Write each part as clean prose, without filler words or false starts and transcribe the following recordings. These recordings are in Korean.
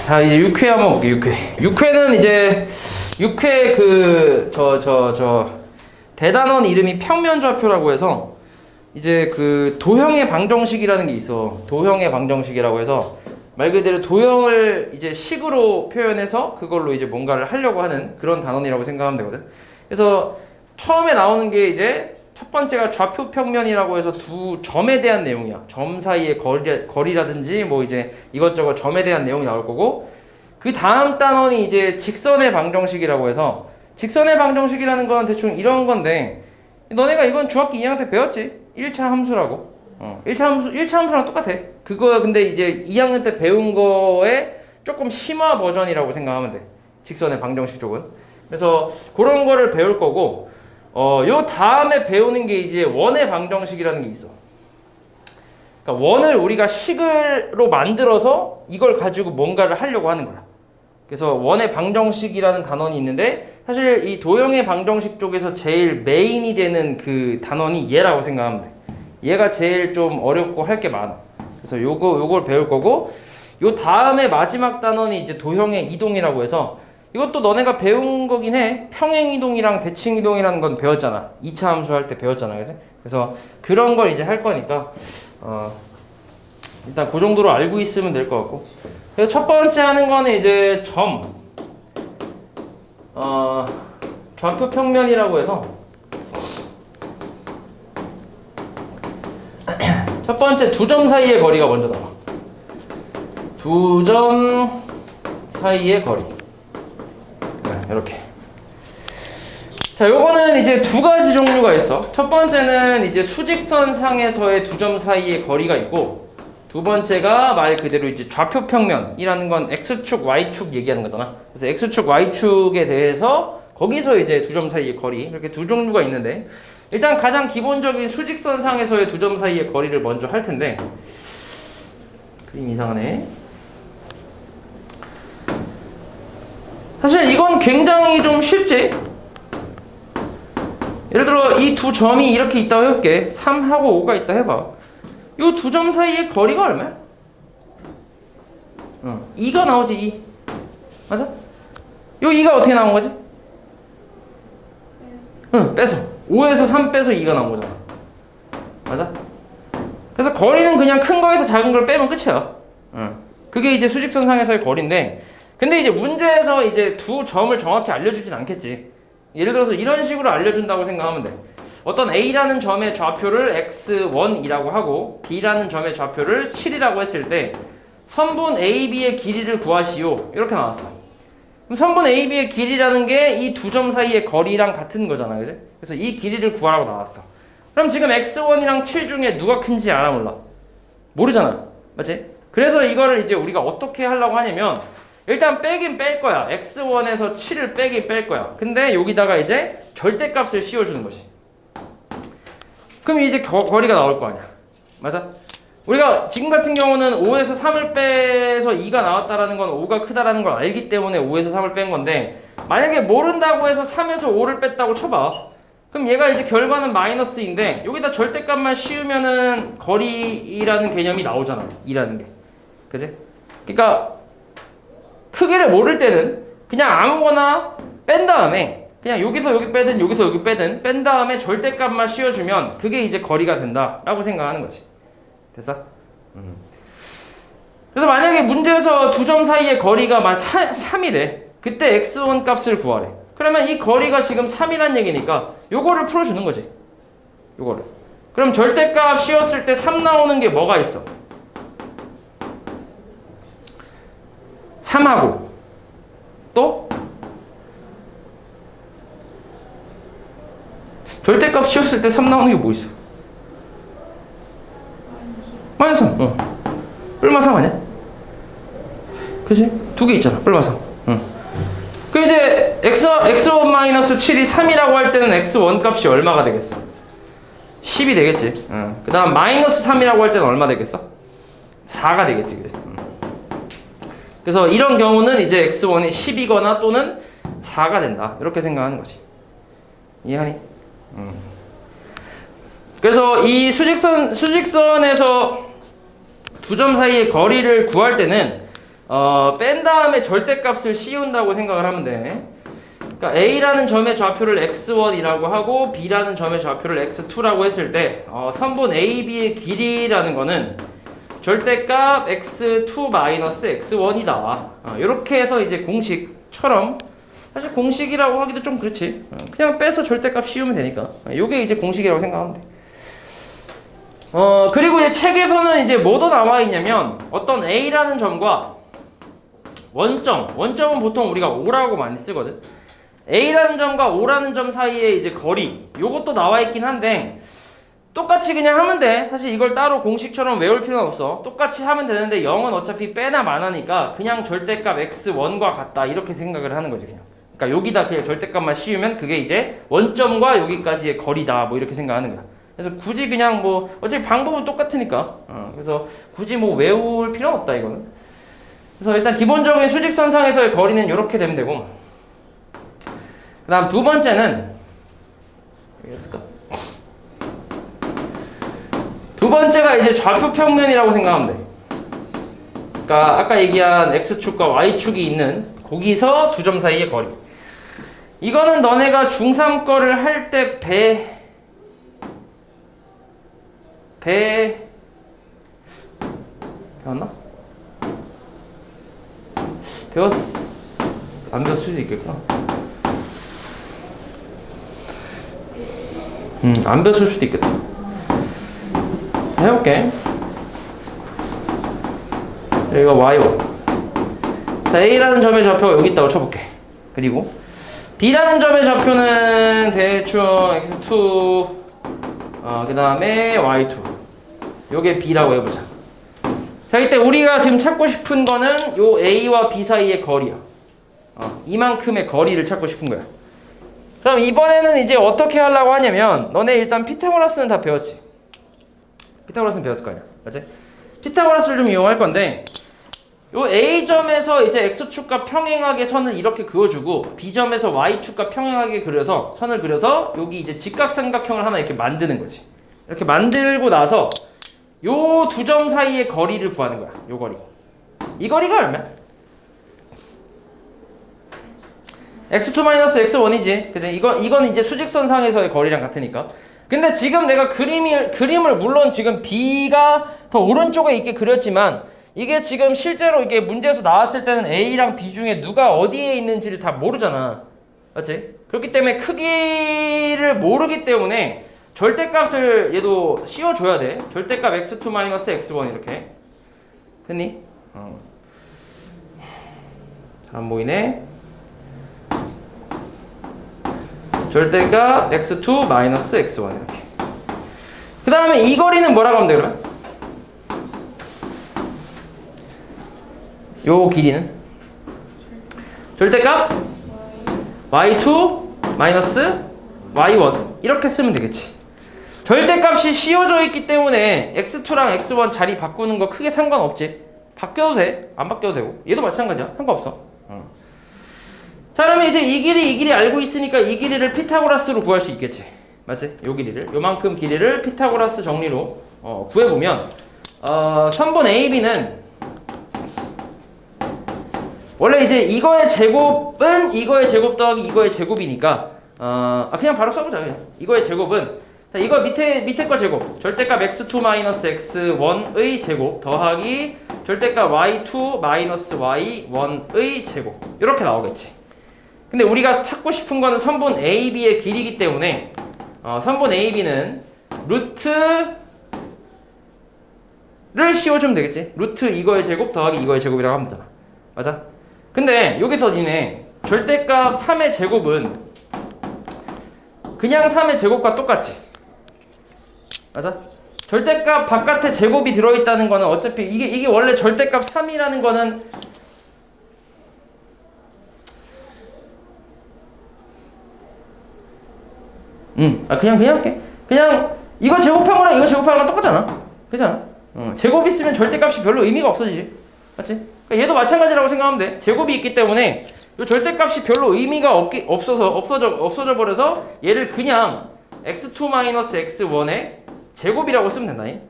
자, 이제 6회 한번 볼게요. 6회. 6회는 이제 6회 대단원 이름이 평면좌표라고 해서 이제 그 도형의 방정식이라는 게 있어. 도형의 방정식이라고 해서 말 그대로 도형을 이제 식으로 표현해서 그걸로 이제 뭔가를 하려고 하는 그런 단원이라고 생각하면 되거든. 그래서 처음에 나오는 게 이제 첫 번째가 좌표 평면이라고 해서 두 점에 대한 내용이야. 점 사이의 거리라든지 뭐 이제 이것저것 점에 대한 내용이 나올 거고, 그 다음 단원이 이제 직선의 방정식이라고 해서, 직선의 방정식이라는 건 대충 이런 건데, 너네가 이건 중학교 2학년 때 배웠지? 1차 함수라고. 1차 함수랑 똑같아. 그거 근데 이제 2학년 때 배운 거에 조금 심화 버전이라고 생각하면 돼. 직선의 방정식 쪽은. 그래서 그런 거를 배울 거고, 요 다음에 배우는 게 이제 원의 방정식이라는 게 있어. 그러니까 원을 우리가 식으로 만들어서 이걸 가지고 뭔가를 하려고 하는 거야. 그래서 원의 방정식이라는 단원이 있는데, 사실 이 도형의 방정식 쪽에서 제일 메인이 되는 그 단원이 얘라고 생각하면 돼. 얘가 제일 좀 어렵고 할 게 많아. 그래서 요걸 배울 거고, 요 다음에 마지막 단원이 이제 도형의 이동이라고 해서, 이것도 너네가 배운 거긴 해. 평행이동이랑 대칭이동이라는 건 배웠잖아. 2차 함수 할 때 배웠잖아. 그래서 그런 걸 이제 할 거니까 일단 그 정도로 알고 있으면 될 것 같고, 그래서 첫 번째 하는 거는 이제 좌표 평면이라고 해서 첫 번째 두 점 사이의 거리가 먼저 나와. 두 점 사이의 거리. 이렇게. 자, 요거는 이제 두 가지 종류가 있어. 첫 번째는 이제 수직선 상에서의 두 점 사이의 거리가 있고, 두 번째가 말 그대로 이제 좌표 평면이라는 건 x축, y축 얘기하는 거잖아. 그래서 x축, y축에 대해서 거기서 이제 두 점 사이의 거리, 이렇게 두 종류가 있는데, 일단 가장 기본적인 수직선 상에서의 두 점 사이의 거리를 먼저 할 텐데, 그림 이상하네. 사실 이건 굉장히 좀 쉽지? 예를 들어 이 두 점이 이렇게 있다고 해볼게. 3하고 5가 있다 해봐. 이 두 점 사이의 거리가 얼마야? 2가 나오지. 2. 맞아? 이 2가 어떻게 나온 거지? 응, 빼서 5에서 3 빼서 2가 나온 거잖아. 맞아? 그래서 거리는 그냥 큰 거에서 작은 걸 빼면 끝이야. 그게 이제 수직선 상에서의 거리인데, 근데 이제 문제에서 이제 두 점을 정확히 알려주진 않겠지. 예를 들어서 이런 식으로 알려준다고 생각하면 돼. 어떤 A라는 점의 좌표를 x1이라고 하고 B라는 점의 좌표를 7이라고 했을 때 선분 AB의 길이를 구하시오. 이렇게 나왔어. 그럼 선분 AB의 길이라는 게 이 두 점 사이의 거리랑 같은 거잖아. 그지? 그래서 이 길이를 구하라고 나왔어. 그럼 지금 x1이랑 7 중에 누가 큰지 알아 몰라? 모르잖아. 맞지? 그래서 이거를 이제 우리가 어떻게 하려고 하냐면, 일단 빼긴 뺄 거야. x1에서 7을 빼긴 뺄 거야. 근데 여기다가 이제 절대값을 씌워주는 거지. 그럼 이제 거리가 나올 거 아니야. 맞아? 우리가 지금 같은 경우는 5에서 3을 빼서 2가 나왔다라는 건 5가 크다라는 걸 알기 때문에 5에서 3을 뺀 건데, 만약에 모른다고 해서 3에서 5를 뺐다고 쳐봐. 그럼 얘가 이제 결과는 마이너스인데, 여기다 절대값만 씌우면은 거리라는 개념이 나오잖아. 2라는 게. 그지? 그러니까 크기를 모를 때는 그냥 아무거나 뺀 다음에, 그냥 여기서 여기 빼든 여기서 여기 빼든 뺀 다음에 절대값만 씌워주면 그게 이제 거리가 된다 라고 생각하는 거지. 됐어? 그래서 만약에 문제에서 두 점 사이의 거리가 만 3이래. 그때 x1 값을 구하래. 그러면 이 거리가 지금 3이란 얘기니까 요거를 풀어주는 거지. 요거를. 그럼 절대값 씌웠을 때 3 나오는 게 뭐가 있어? 3하고 또 절대값 씌웠을 때 3 나오는 게 뭐 있어? 마이너스 3. 뿔마 3 아니야? 그치? 두 개 있잖아. 뿔마 3. 그 이제 x1 마이너스 7이 3이라고 할 때는 x1 값이 얼마가 되겠어? 10이 되겠지. 그 다음 마이너스 3이라고 할 때는 얼마 되겠어? 4가 되겠지. 그래. 그래서 이런 경우는 이제 x1이 10이거나 또는 4가 된다. 이렇게 생각하는 거지. 이해하니? 그래서 이 수직선에서 두 점 사이의 거리를 구할 때는 뺀 다음에 절대값을 씌운다고 생각을 하면 돼. 그러니까 A라는 점의 좌표를 x1이라고 하고 B라는 점의 좌표를 x2라고 했을 때 선분 AB의 길이라는 거는 절대값 x2-x1이다. 이렇게 해서 이제 공식처럼, 사실 공식이라고 하기도 좀 그렇지. 그냥 빼서 절대값 씌우면 되니까. 요게 이제 공식이라고 생각하면 돼. 그리고 이제 책에서는 이제 뭐도 나와 있냐면 어떤 A라는 점과 원점은 보통 우리가 O라고 많이 쓰거든. A라는 점과 O라는 점 사이에 이제 거리, 요것도 나와 있긴 한데 똑같이 그냥 하면 돼. 사실 이걸 따로 공식처럼 외울 필요는 없어. 똑같이 하면 되는데 0은 어차피 빼나 마나니까 그냥 절대값 x1과 같다 이렇게 생각을 하는 거지 그냥. 그러니까 여기다 그냥 절대값만 씌우면 그게 이제 원점과 여기까지의 거리다 뭐 이렇게 생각하는 거야. 그래서 굳이 그냥 뭐 어차피 방법은 똑같으니까 그래서 굳이 뭐 외울 필요는 없다 이거는. 그래서 일단 기본적인 수직선상에서의 거리는 이렇게 되면 되고, 그 다음 두 번째는 두 번째가 이제 좌표 평면이라고 생각하면 돼. 그러니까 아까 얘기한 x축과 y축이 있는 거기서 두 점 사이의 거리. 이거는 너네가 중3 거를 할 때 배웠나? 안 배웠을 수도 있겠구나. 안 배웠을 수도 있겠다. 해볼게. 여기가 y1. 자, A라는 점의 좌표가 여기 있다고 쳐볼게. 그리고 B라는 점의 좌표는 대충 x2, 그 다음에 y2. 요게 B라고 해보자. 자, 이때 우리가 지금 찾고 싶은 거는 요 A와 B 사이의 거리야. 이만큼의 거리를 찾고 싶은 거야. 그럼 이번에는 이제 어떻게 하려고 하냐면, 너네 일단 피타고라스는 다 배웠지? 피타고라스는 배웠을 거 아니야, 맞지? 피타고라스를 좀 이용할 건데, 요 A점에서 이제 X축과 평행하게 선을 이렇게 그어주고, B점에서 Y축과 평행하게 그려서, 선을 그려서, 여기 이제 직각삼각형을 하나 이렇게 만드는 거지. 이렇게 만들고 나서, 요 두 점 사이의 거리를 구하는 거야, 요 거리. 이 거리가 얼마야? x2-x1이지. 그치? 이건 이제 수직선상에서의 거리랑 같으니까. 근데 지금 내가 그림을 물론 지금 B가 더 오른쪽에 있게 그렸지만 이게 지금 실제로 이게 문제에서 나왔을 때는 A랑 B 중에 누가 어디에 있는지를 다 모르잖아. 맞지? 그렇기 때문에 크기를 모르기 때문에 절대값을 얘도 씌워줘야 돼. 절대값 x2-x1 이렇게. 됐니? 잘 안 보이네. 절대값 x2-x1 이렇게. 그 다음에 이 거리는 뭐라고 하면 돼 그러면? 요 길이는? 절대값 y2-y1 이렇게 쓰면 되겠지. 절대값이 씌워져 있기 때문에 x2랑 x1 자리 바꾸는 거 크게 상관없지. 바뀌어도 돼. 안 바뀌어도 되고. 얘도 마찬가지야. 상관없어. 자, 그러면 이제 이 길이 알고 있으니까 이 길이를 피타고라스로 구할 수 있겠지. 맞지? 요 길이를. 요만큼 길이를 피타고라스 정리로 구해보면 선분 AB는 원래 이제 이거의 제곱은 이거의 제곱 더하기 이거의 제곱이니까 그냥 바로 써보자. 그냥. 이거의 제곱은 자, 이거 밑에 거 제곱 절대값 x2-x1의 제곱 더하기 절대값 y2-y1의 제곱 이렇게 나오겠지. 근데 우리가 찾고 싶은 거는 선분 AB의 길이기 때문에 선분 AB는 루트를 씌워주면 되겠지. 루트 이거의 제곱 더하기 이거의 제곱이라고 하면 되잖아. 맞아? 근데 여기서 니네 절대값 3의 제곱은 그냥 3의 제곱과 똑같지. 맞아? 절대값 바깥에 제곱이 들어있다는 거는 어차피 이게 원래 절대값 3이라는 거는 그냥 할게. 그냥 이거 제곱한 거랑 이거 제곱한 거랑 똑같잖아. 그잖아. 제곱 있으면 절대값이 별로 의미가 없어지지. 맞지? 그러니까 얘도 마찬가지라고 생각하면 돼. 제곱이 있기 때문에 이 절대값이 별로 의미가 없어져 버려서 얘를 그냥 x2-x1의 제곱이라고 쓰면 된다니.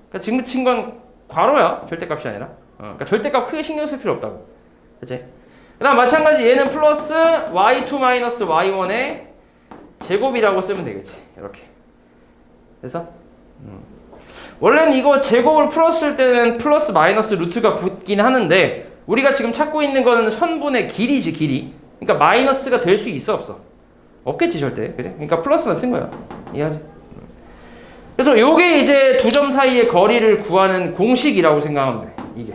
그러니까 지금 친 건 괄호야. 절대값이 아니라. 그러니까 절대값 크게 신경 쓸 필요 없다고. 그치? 그 다음 마찬가지 얘는 플러스 y2 마이너스 y1의 제곱이라고 쓰면 되겠지. 이렇게. 그래서 원래는 이거 제곱을 풀었을 때는 플러스 마이너스 루트가 붙긴 하는데 우리가 지금 찾고 있는 거는 선분의 길이지, 길이. 그러니까 마이너스가 될 수 있어, 없어? 없겠지, 절대. 그치? 그러니까 플러스만 쓴 거야. 이해하지? 그래서 요게 이제 두 점 사이의 거리를 구하는 공식이라고 생각하면 돼. 이게.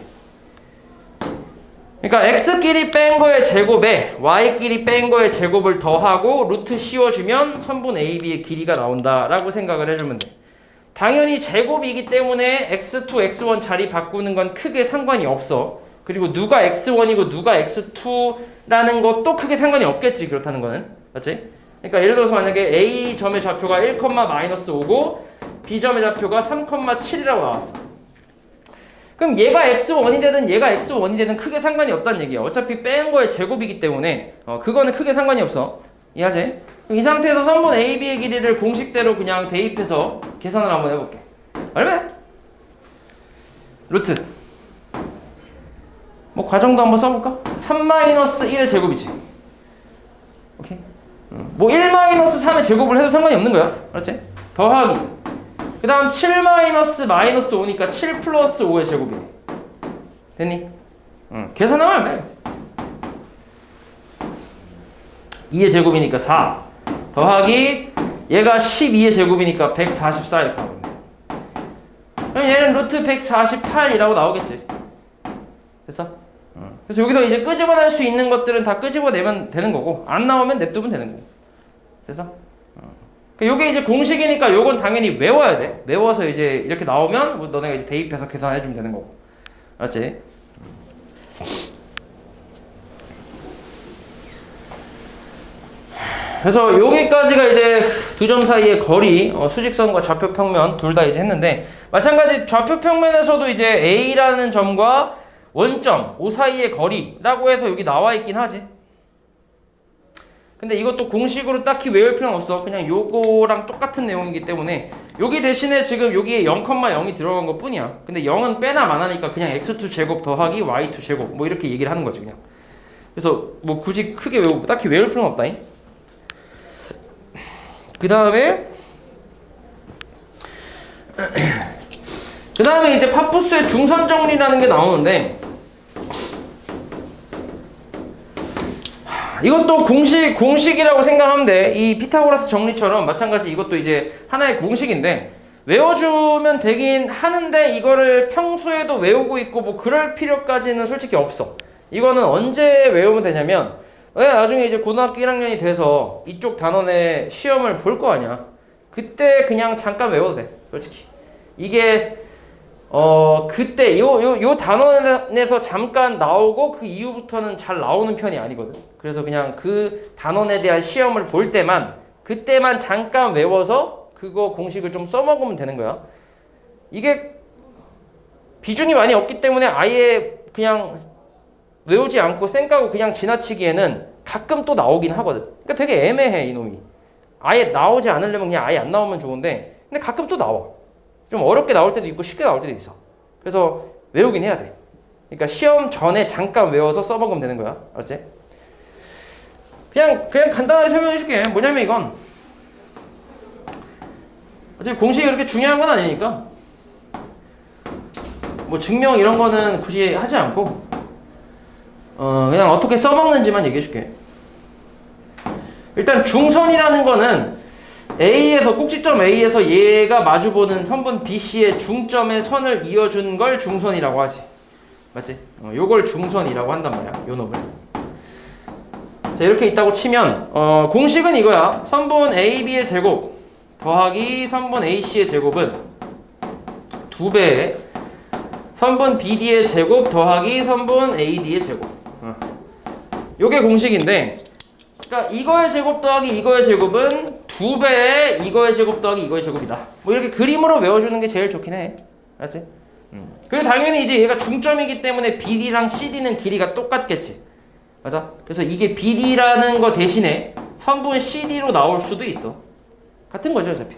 그러니까 x끼리 뺀 거의 제곱에 y끼리 뺀 거의 제곱을 더하고 루트 씌워주면 선분 AB의 길이가 나온다라고 생각을 해주면 돼. 당연히 제곱이기 때문에 x2, x1 자리 바꾸는 건 크게 상관이 없어. 그리고 누가 x1이고 누가 x2라는 것도 크게 상관이 없겠지. 그렇다는 거는. 맞지? 그러니까 예를 들어서 만약에 A점의 좌표가 1,-5고 B점의 좌표가 3,7이라고 나왔어. 그럼 얘가 x1이 되든 얘가 x1이 되든 크게 상관이 없다는 얘기야. 어차피 뺀 거의 제곱이기 때문에 그거는 크게 상관이 없어. 이해하지? 이 상태에서 선분 AB의 길이를 공식대로 그냥 대입해서 계산을 한번 해볼게. 얼마야? 루트 뭐 과정도 한번 써볼까? 3-1의 제곱이지. 오케이? 뭐 1-3의 제곱을 해도 상관이 없는 거야. 알았지? 더하기 그 다음 7 마이너스 5니까 7 플러스 5의 제곱이네. 됐니? 계산하면 얼마야? 2의 제곱이니까 4 더하기 얘가 12의 제곱이니까 144 이렇게 하면 돼. 그럼 얘는 루트 148이라고 나오겠지. 됐어? 그래서 여기서 이제 끄집어낼 수 있는 것들은 다 끄집어내면 되는 거고 안 나오면 냅두면 되는 거고. 됐어? 요게 이제 공식이니까 요건 당연히 외워야 돼. 외워서 이제 이렇게 나오면 뭐 너네가 이제 대입해서 계산해주면 되는 거고. 알았지? 그래서 여기까지가 이제 두 점 사이의 거리, 수직선과 좌표 평면 둘 다 이제 했는데 마찬가지 좌표 평면에서도 이제 A라는 점과 원점 O 사이의 거리라고 해서 여기 나와 있긴 하지. 근데 이것도 공식으로 딱히 외울 필요는 없어. 그냥 요거랑 똑같은 내용이기 때문에 여기 대신에 지금 여기에 0,0이 들어간 것 뿐이야. 근데 0은 빼나 마나니까 그냥 x2 제곱 더하기 y2 제곱 뭐 이렇게 얘기를 하는 거지 그냥. 그래서 뭐 굳이 크게 외우고 딱히 외울 필요는 없다잉. 그 다음에 이제 파푸스의 중선 정리라는 게 나오는데 이것도 공식이라고 생각하면 돼. 이 피타고라스 정리처럼 마찬가지 이것도 이제 하나의 공식인데 외워주면 되긴 하는데 이거를 평소에도 외우고 있고 뭐 그럴 필요까지는 솔직히 없어. 이거는 언제 외우면 되냐면 나중에 이제 고등학교 1학년이 돼서 이쪽 단원의 시험을 볼 거 아니야. 그때 그냥 잠깐 외워도 돼. 솔직히. 이게 그때 요 단원에서 잠깐 나오고 그 이후부터는 잘 나오는 편이 아니거든. 그래서 그냥 그 단원에 대한 시험을 볼 때만 그때만 잠깐 외워서 그거 공식을 좀 써먹으면 되는 거야. 이게 비중이 많이 없기 때문에 아예 그냥 외우지 않고 쌩까고 그냥 지나치기에는 가끔 또 나오긴 하거든. 그러니까 되게 애매해 이놈이. 아예 나오지 않으려면 그냥 아예 안 나오면 좋은데 근데 가끔 또 나와. 좀 어렵게 나올 때도 있고 쉽게 나올 때도 있어. 그래서 외우긴 해야 돼. 그러니까 시험 전에 잠깐 외워서 써먹으면 되는 거야. 알았지? 그냥 간단하게 설명해 줄게. 뭐냐면 이건 어차피 공식이 그렇게 중요한 건 아니니까 뭐 증명 이런 거는 굳이 하지 않고 그냥 어떻게 써먹는지만 얘기해 줄게. 일단 중선이라는 거는 A에서 꼭지점 A에서 얘가 마주보는 선분 BC의 중점의 선을 이어준 걸 중선이라고 하지. 맞지? 요걸 중선이라고 한단 말이야. 요 놈을. 자 이렇게 있다고 치면 공식은 이거야. 선분 AB의 제곱 더하기 선분 AC의 제곱은 2배의 선분 BD의 제곱 더하기 선분 AD의 제곱. 요게 공식인데 그러니까 이거의 제곱 더하기 이거의 제곱은 2배의 이거의 제곱 더하기 이거의 제곱이다. 뭐 이렇게 그림으로 외워주는 게 제일 좋긴 해. 알았지? 그리고 당연히 이제 얘가 중점이기 때문에 BD랑 CD는 길이가 똑같겠지. 맞아? 그래서 이게 BD라는 거 대신에 선분 CD로 나올 수도 있어. 같은 거죠 어차피.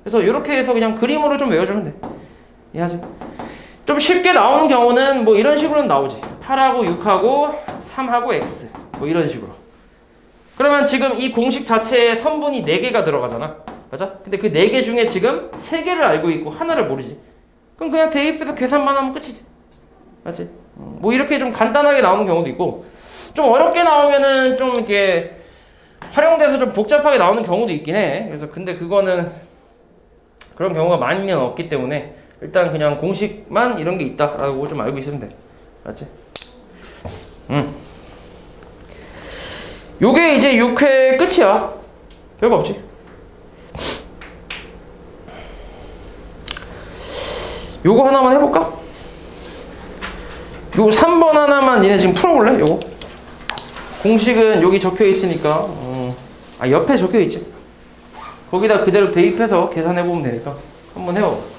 그래서 이렇게 해서 그냥 그림으로 좀 외워주면 돼. 이해하죠? 좀 쉽게 나오는 경우는 뭐 이런 식으로는 나오지. 8하고 6하고 3하고 x 뭐 이런 식으로. 그러면 지금 이 공식 자체에 선분이 4개가 들어가잖아. 맞아? 근데 그 4개 중에 지금 3개를 알고 있고 하나를 모르지. 그럼 그냥 대입해서 계산만 하면 끝이지. 맞지? 뭐 이렇게 좀 간단하게 나오는 경우도 있고, 좀 어렵게 나오면은 좀 이렇게 활용돼서 좀 복잡하게 나오는 경우도 있긴 해. 그래서 근데 그거는 그런 경우가 많이는 없기 때문에 일단 그냥 공식만 이런 게 있다라고 좀 알고 있으면 돼. 맞지? 요게 이제 6회 끝이야. 별거 없지. 요거 하나만 해볼까? 요 3번 하나만 니네 지금 풀어볼래? 요거 공식은 여기 적혀 있으니까 옆에 적혀 있지. 거기다 그대로 대입해서 계산해보면 되니까 한번 해봐.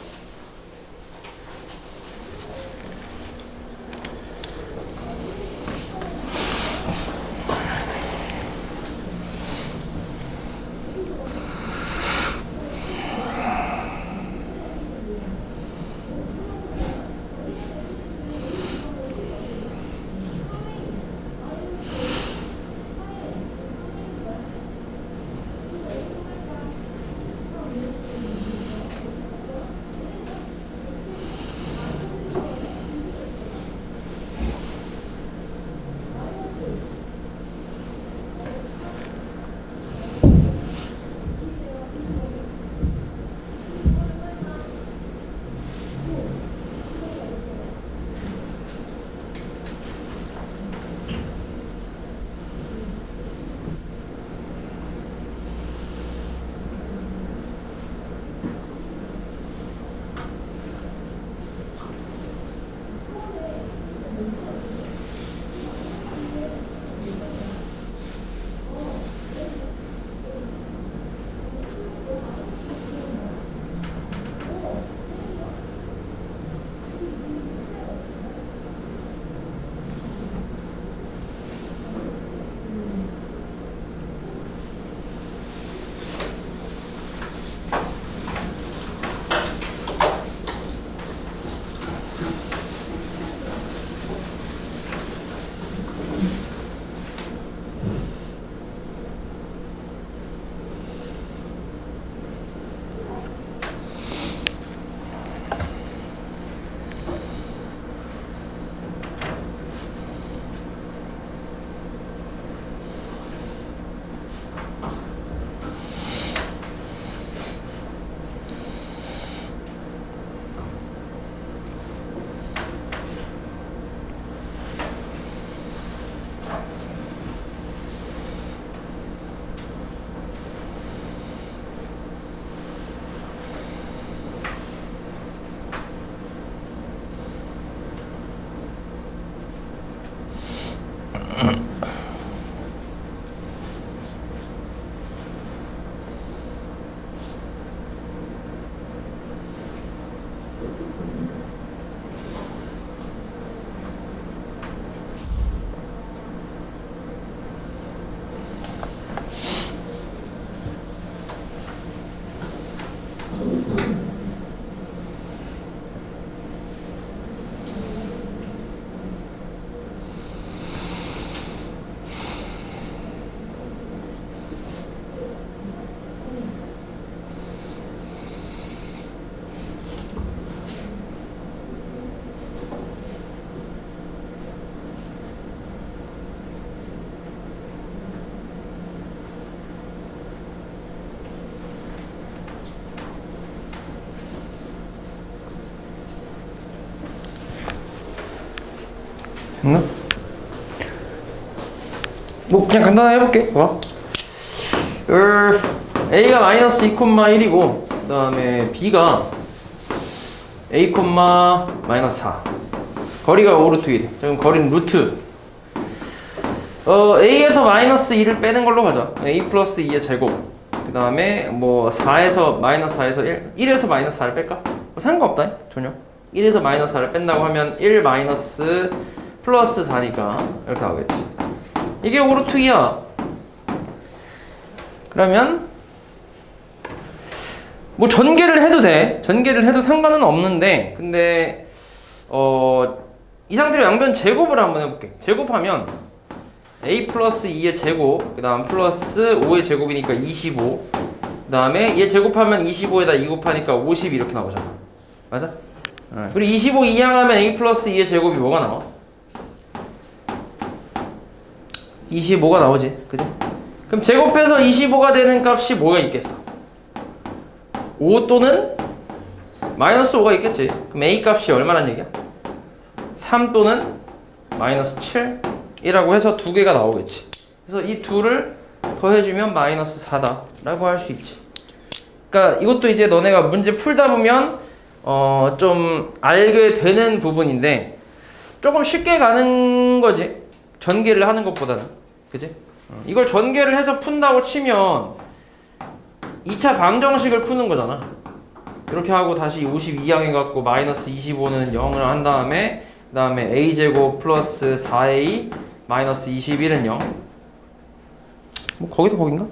뭐 그냥 간단하게 해볼게. 봐. A가 마이너스 2,1이고 그 다음에 B가 A, 마이너스 4. 거리가 5루트 1. 지금 거리는 루트 A에서 마이너스 2를 빼는 걸로 가자. A 플러스 2의 제곱. 그 다음에 뭐 4에서 마이너스 4에서 1에서 마이너스 4를 뺄까? 뭐 상관없다 전혀. 1에서 마이너스 4를 뺀다고 하면 1 마이너스 플러스 4니까 이렇게 나오겠지. 이게 5루트 2야. 그러면 뭐 전개를 해도 돼. 전개를 해도 상관은 없는데 근데 이 상태로 양변 제곱을 한번 해볼게. 제곱하면 a 플러스 2의 제곱, 그 다음 플러스 5의 제곱이니까 25, 그 다음에 얘 제곱하면 25에다 2 곱하니까 50 이렇게 나오잖아. 맞아? 그리고 25 이항하면 a 플러스 2의 제곱이 뭐가 나와? 25가 나오지. 그지? 그럼 제곱해서 25가 되는 값이 뭐가 있겠어? 5 또는 마이너스 5가 있겠지. 그럼 a 값이 얼마란 얘기야? 3 또는 마이너스 7이라고 해서 두 개가 나오겠지. 그래서 이 둘을 더해주면 마이너스 4다 라고 할 수 있지. 그러니까 이것도 이제 너네가 문제 풀다 보면 좀 알게 되는 부분인데 조금 쉽게 가는 거지. 전개를 하는 것보다는. 그지? 이걸 전개를 해서 푼다고 치면 2차 방정식을 푸는 거잖아. 이렇게 하고 다시 52항 해갖고 마이너스 25는 0을 한 다음에 그 다음에 a제곱 플러스 4a 마이너스 21은 0. 뭐 거기서 거긴가?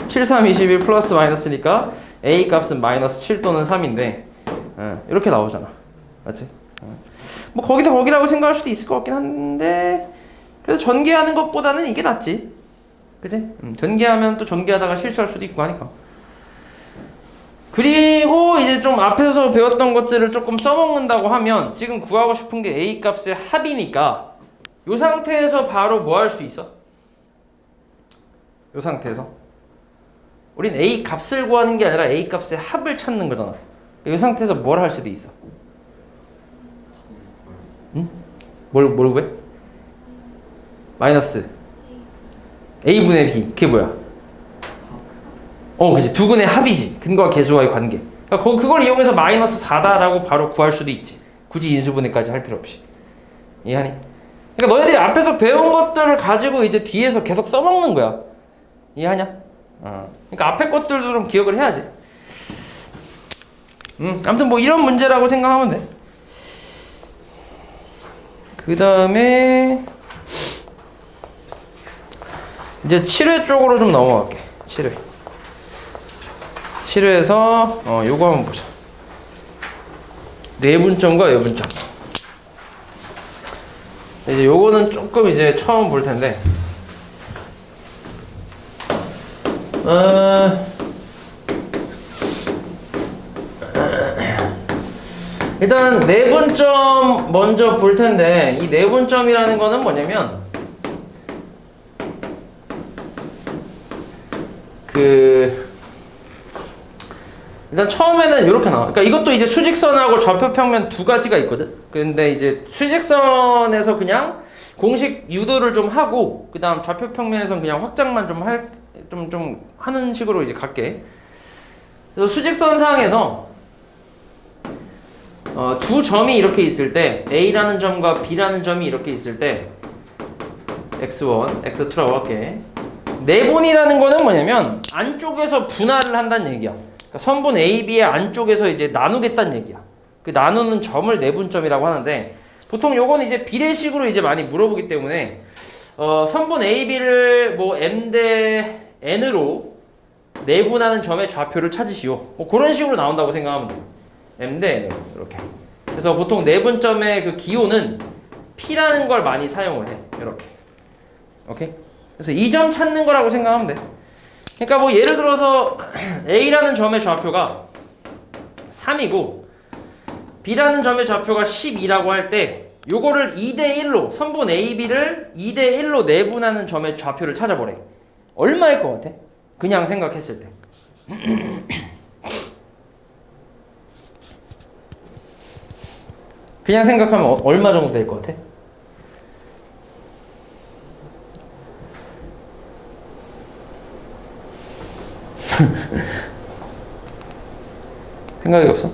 7, 3, 21 플러스 마이너스니까 a 값은 마이너스 7 또는 3인데 이렇게 나오잖아. 맞지? 뭐 거기서 거기라고 생각할 수도 있을 것 같긴 한데 그래서 전개하는 것보다는 이게 낫지. 그치? 전개하면 또 전개하다가 실수할 수도 있고 하니까. 그리고 이제 좀 앞에서 배웠던 것들을 조금 써먹는다고 하면 지금 구하고 싶은 게 a 값의 합이니까 이 상태에서 바로 뭐 할 수 있어? 이 상태에서 우린 a 값을 구하는 게 아니라 a 값의 합을 찾는 거잖아. 이 상태에서 뭘 할 수도 있어? 응? 뭘 구해? 마이너스 a분의 b 그게 뭐야? 그치. 두 근의 합이지. 근거와 계수와의 관계. 그러니까 그걸 이용해서 마이너스 4다라고 바로 구할 수도 있지. 굳이 인수분해까지 할 필요 없이. 이해하니? 그러니까 너희들이 앞에서 배운 것들을 가지고 이제 뒤에서 계속 써먹는 거야. 이해하냐? 그러니까 앞에 것들도 좀 기억을 해야지. 아무튼 뭐 이런 문제라고 생각하면 돼. 그 다음에 이제 7회 쪽으로 좀 넘어갈게. 7회. 7회에서 요거 한번 보자. 내분점과 여분점. 이제 요거는 조금 이제 처음 볼 텐데. 일단 내분점 먼저 볼 텐데 이 내분점이라는 거는 뭐냐면 일단 처음에는 이렇게 나와. 그러니까 이것도 이제 수직선하고 좌표평면 두 가지가 있거든. 근데 이제 수직선에서 그냥 공식 유도를 좀 하고 그 다음 좌표평면에서는 그냥 확장만 좀 하는 식으로 이제 갈게. 그래서 수직선상에서 두 점이 이렇게 있을 때 A라는 점과 B라는 점이 이렇게 있을 때 X1, X2라고 할게. 내분이라는 거는 뭐냐면 안쪽에서 분할을 한다는 얘기야. 그러니까 선분 AB의 안쪽에서 이제 나누겠다는 얘기야. 그 나누는 점을 내분점이라고 하는데 보통 요거는 이제 비례식으로 이제 많이 물어보기 때문에 선분 AB를 뭐 M 대 N으로 내분하는 점의 좌표를 찾으시오. 뭐 그런 식으로 나온다고 생각하면 돼. M 대 N 이렇게. 그래서 보통 내분점의 그 기호는 P라는 걸 많이 사용을 해. 이렇게. 오케이? 그래서 이 점 찾는 거라고 생각하면 돼. 그러니까 뭐 예를 들어서 A라는 점의 좌표가 3이고 B라는 점의 좌표가 12라고 할 때 요거를 2대1로 선분 AB를 2대1로 내분하는 점의 좌표를 찾아보래. 얼마일 것 같아? 그냥 생각했을 때. 그냥 생각하면 얼마 정도 될 것 같아? 생각이 없어?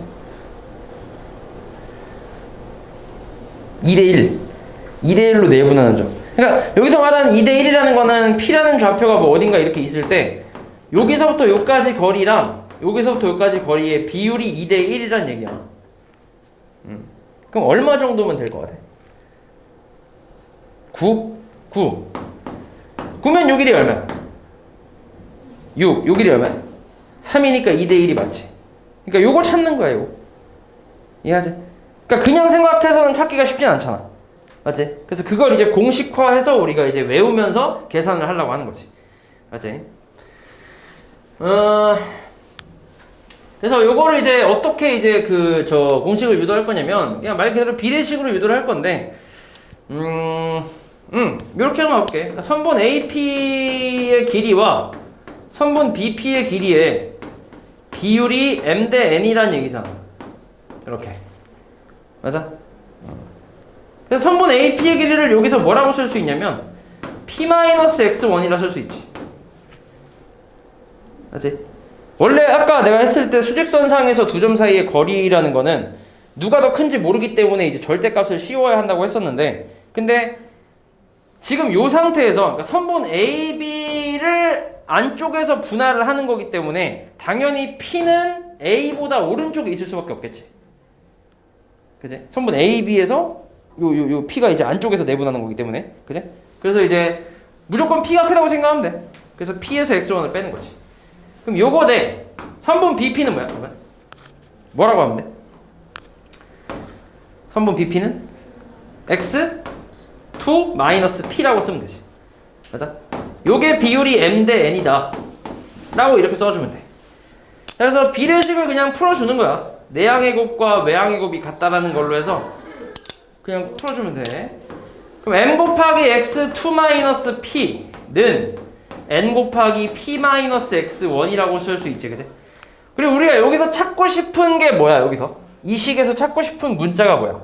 2대1 2대1로 내분하는 점. 그러니까 여기서 말하는 2대1이라는 거는 P라는 좌표가 뭐 어딘가 이렇게 있을 때 여기서부터 여기까지 거리랑 여기서부터 여기까지 거리의 비율이 2대1이라는 얘기야. 그럼 얼마 정도면 될 것 같아? 9? 9면 6일이 얼마야? 6일이 얼마야? 3이니까 2대1이 맞지? 그러니까 요걸 찾는 거야, 요거. 이해하지? 그러니까 그냥 생각해서는 찾기가 쉽진 않잖아. 맞지? 그래서 그걸 이제 공식화해서 우리가 이제 외우면서 계산을 하려고 하는 거지. 맞지? 그래서 요거를 이제 어떻게 이제 공식을 유도할 거냐면, 그냥 말 그대로 비례식으로 유도를 할 건데, 요렇게 한번 해볼게. 그러니까 선분 AP의 길이와 선분 BP의 길이의 비율이 M 대 N이란 얘기잖아. 이렇게. 맞아? 그래서 선분 AP의 길이를 여기서 뭐라고 쓸 수 있냐면, P-X1이라 쓸 수 있지. 맞지? 원래 아까 내가 했을 때 수직선상에서 두 점 사이의 거리라는 거는 누가 더 큰지 모르기 때문에 이제 절대값을 씌워야 한다고 했었는데, 근데 지금 요 상태에서 그러니까 선분 AB를 안쪽에서 분할을 하는 거기 때문에 당연히 P는 A보다 오른쪽에 있을 수밖에 없겠지. 그지? 선분 AB에서 요 P가 이제 안쪽에서 내분하는 거기 때문에. 그지? 그래서 이제 무조건 P가 크다고 생각하면 돼. 그래서 P에서 X1을 빼는 거지. 그럼 요거 대 선분 BP는 뭐야? 그러면 뭐라고 하면 돼? 선분 BP는 X2 마이너스 P라고 쓰면 되지. 맞아? 요게 비율이 M 대 N이다 라고 이렇게 써주면 돼. 그래서 비례식을 그냥 풀어주는 거야. 내항의 곱과 외항의 곱이 같다라는 걸로 해서 그냥 풀어주면 돼. 그럼 M 곱하기 X2 마이너스 P는 N 곱하기 P-X1이라고 쓸 수 있지, 그지? 그리고 우리가 여기서 찾고 싶은 게 뭐야, 여기서? 이 식에서 찾고 싶은 문자가 뭐야?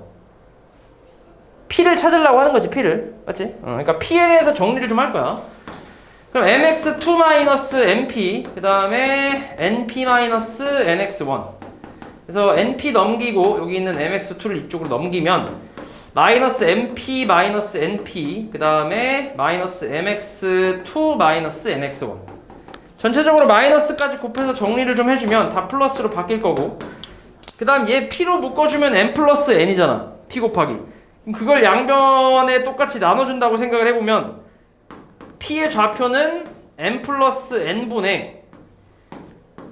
P를 찾으려고 하는 거지, P를. 맞지? 그러니까 P에 대해서 정리를 좀 할 거야. 그럼 MX2-NP, 그 다음에 NP-NX1. 그래서 NP 넘기고, 여기 있는 MX2를 이쪽으로 넘기면, 마이너스 MP 마이너스 NP 그 다음에 마이너스 MX2 마이너스 NX1 전체적으로 마이너스까지 곱해서 정리를 좀 해주면 다 플러스로 바뀔 거고 그 다음 얘 P로 묶어주면 M 플러스 N이잖아. P 곱하기 그럼 그걸 양변에 똑같이 나눠준다고 생각을 해보면 P의 좌표는 M 플러스 N분의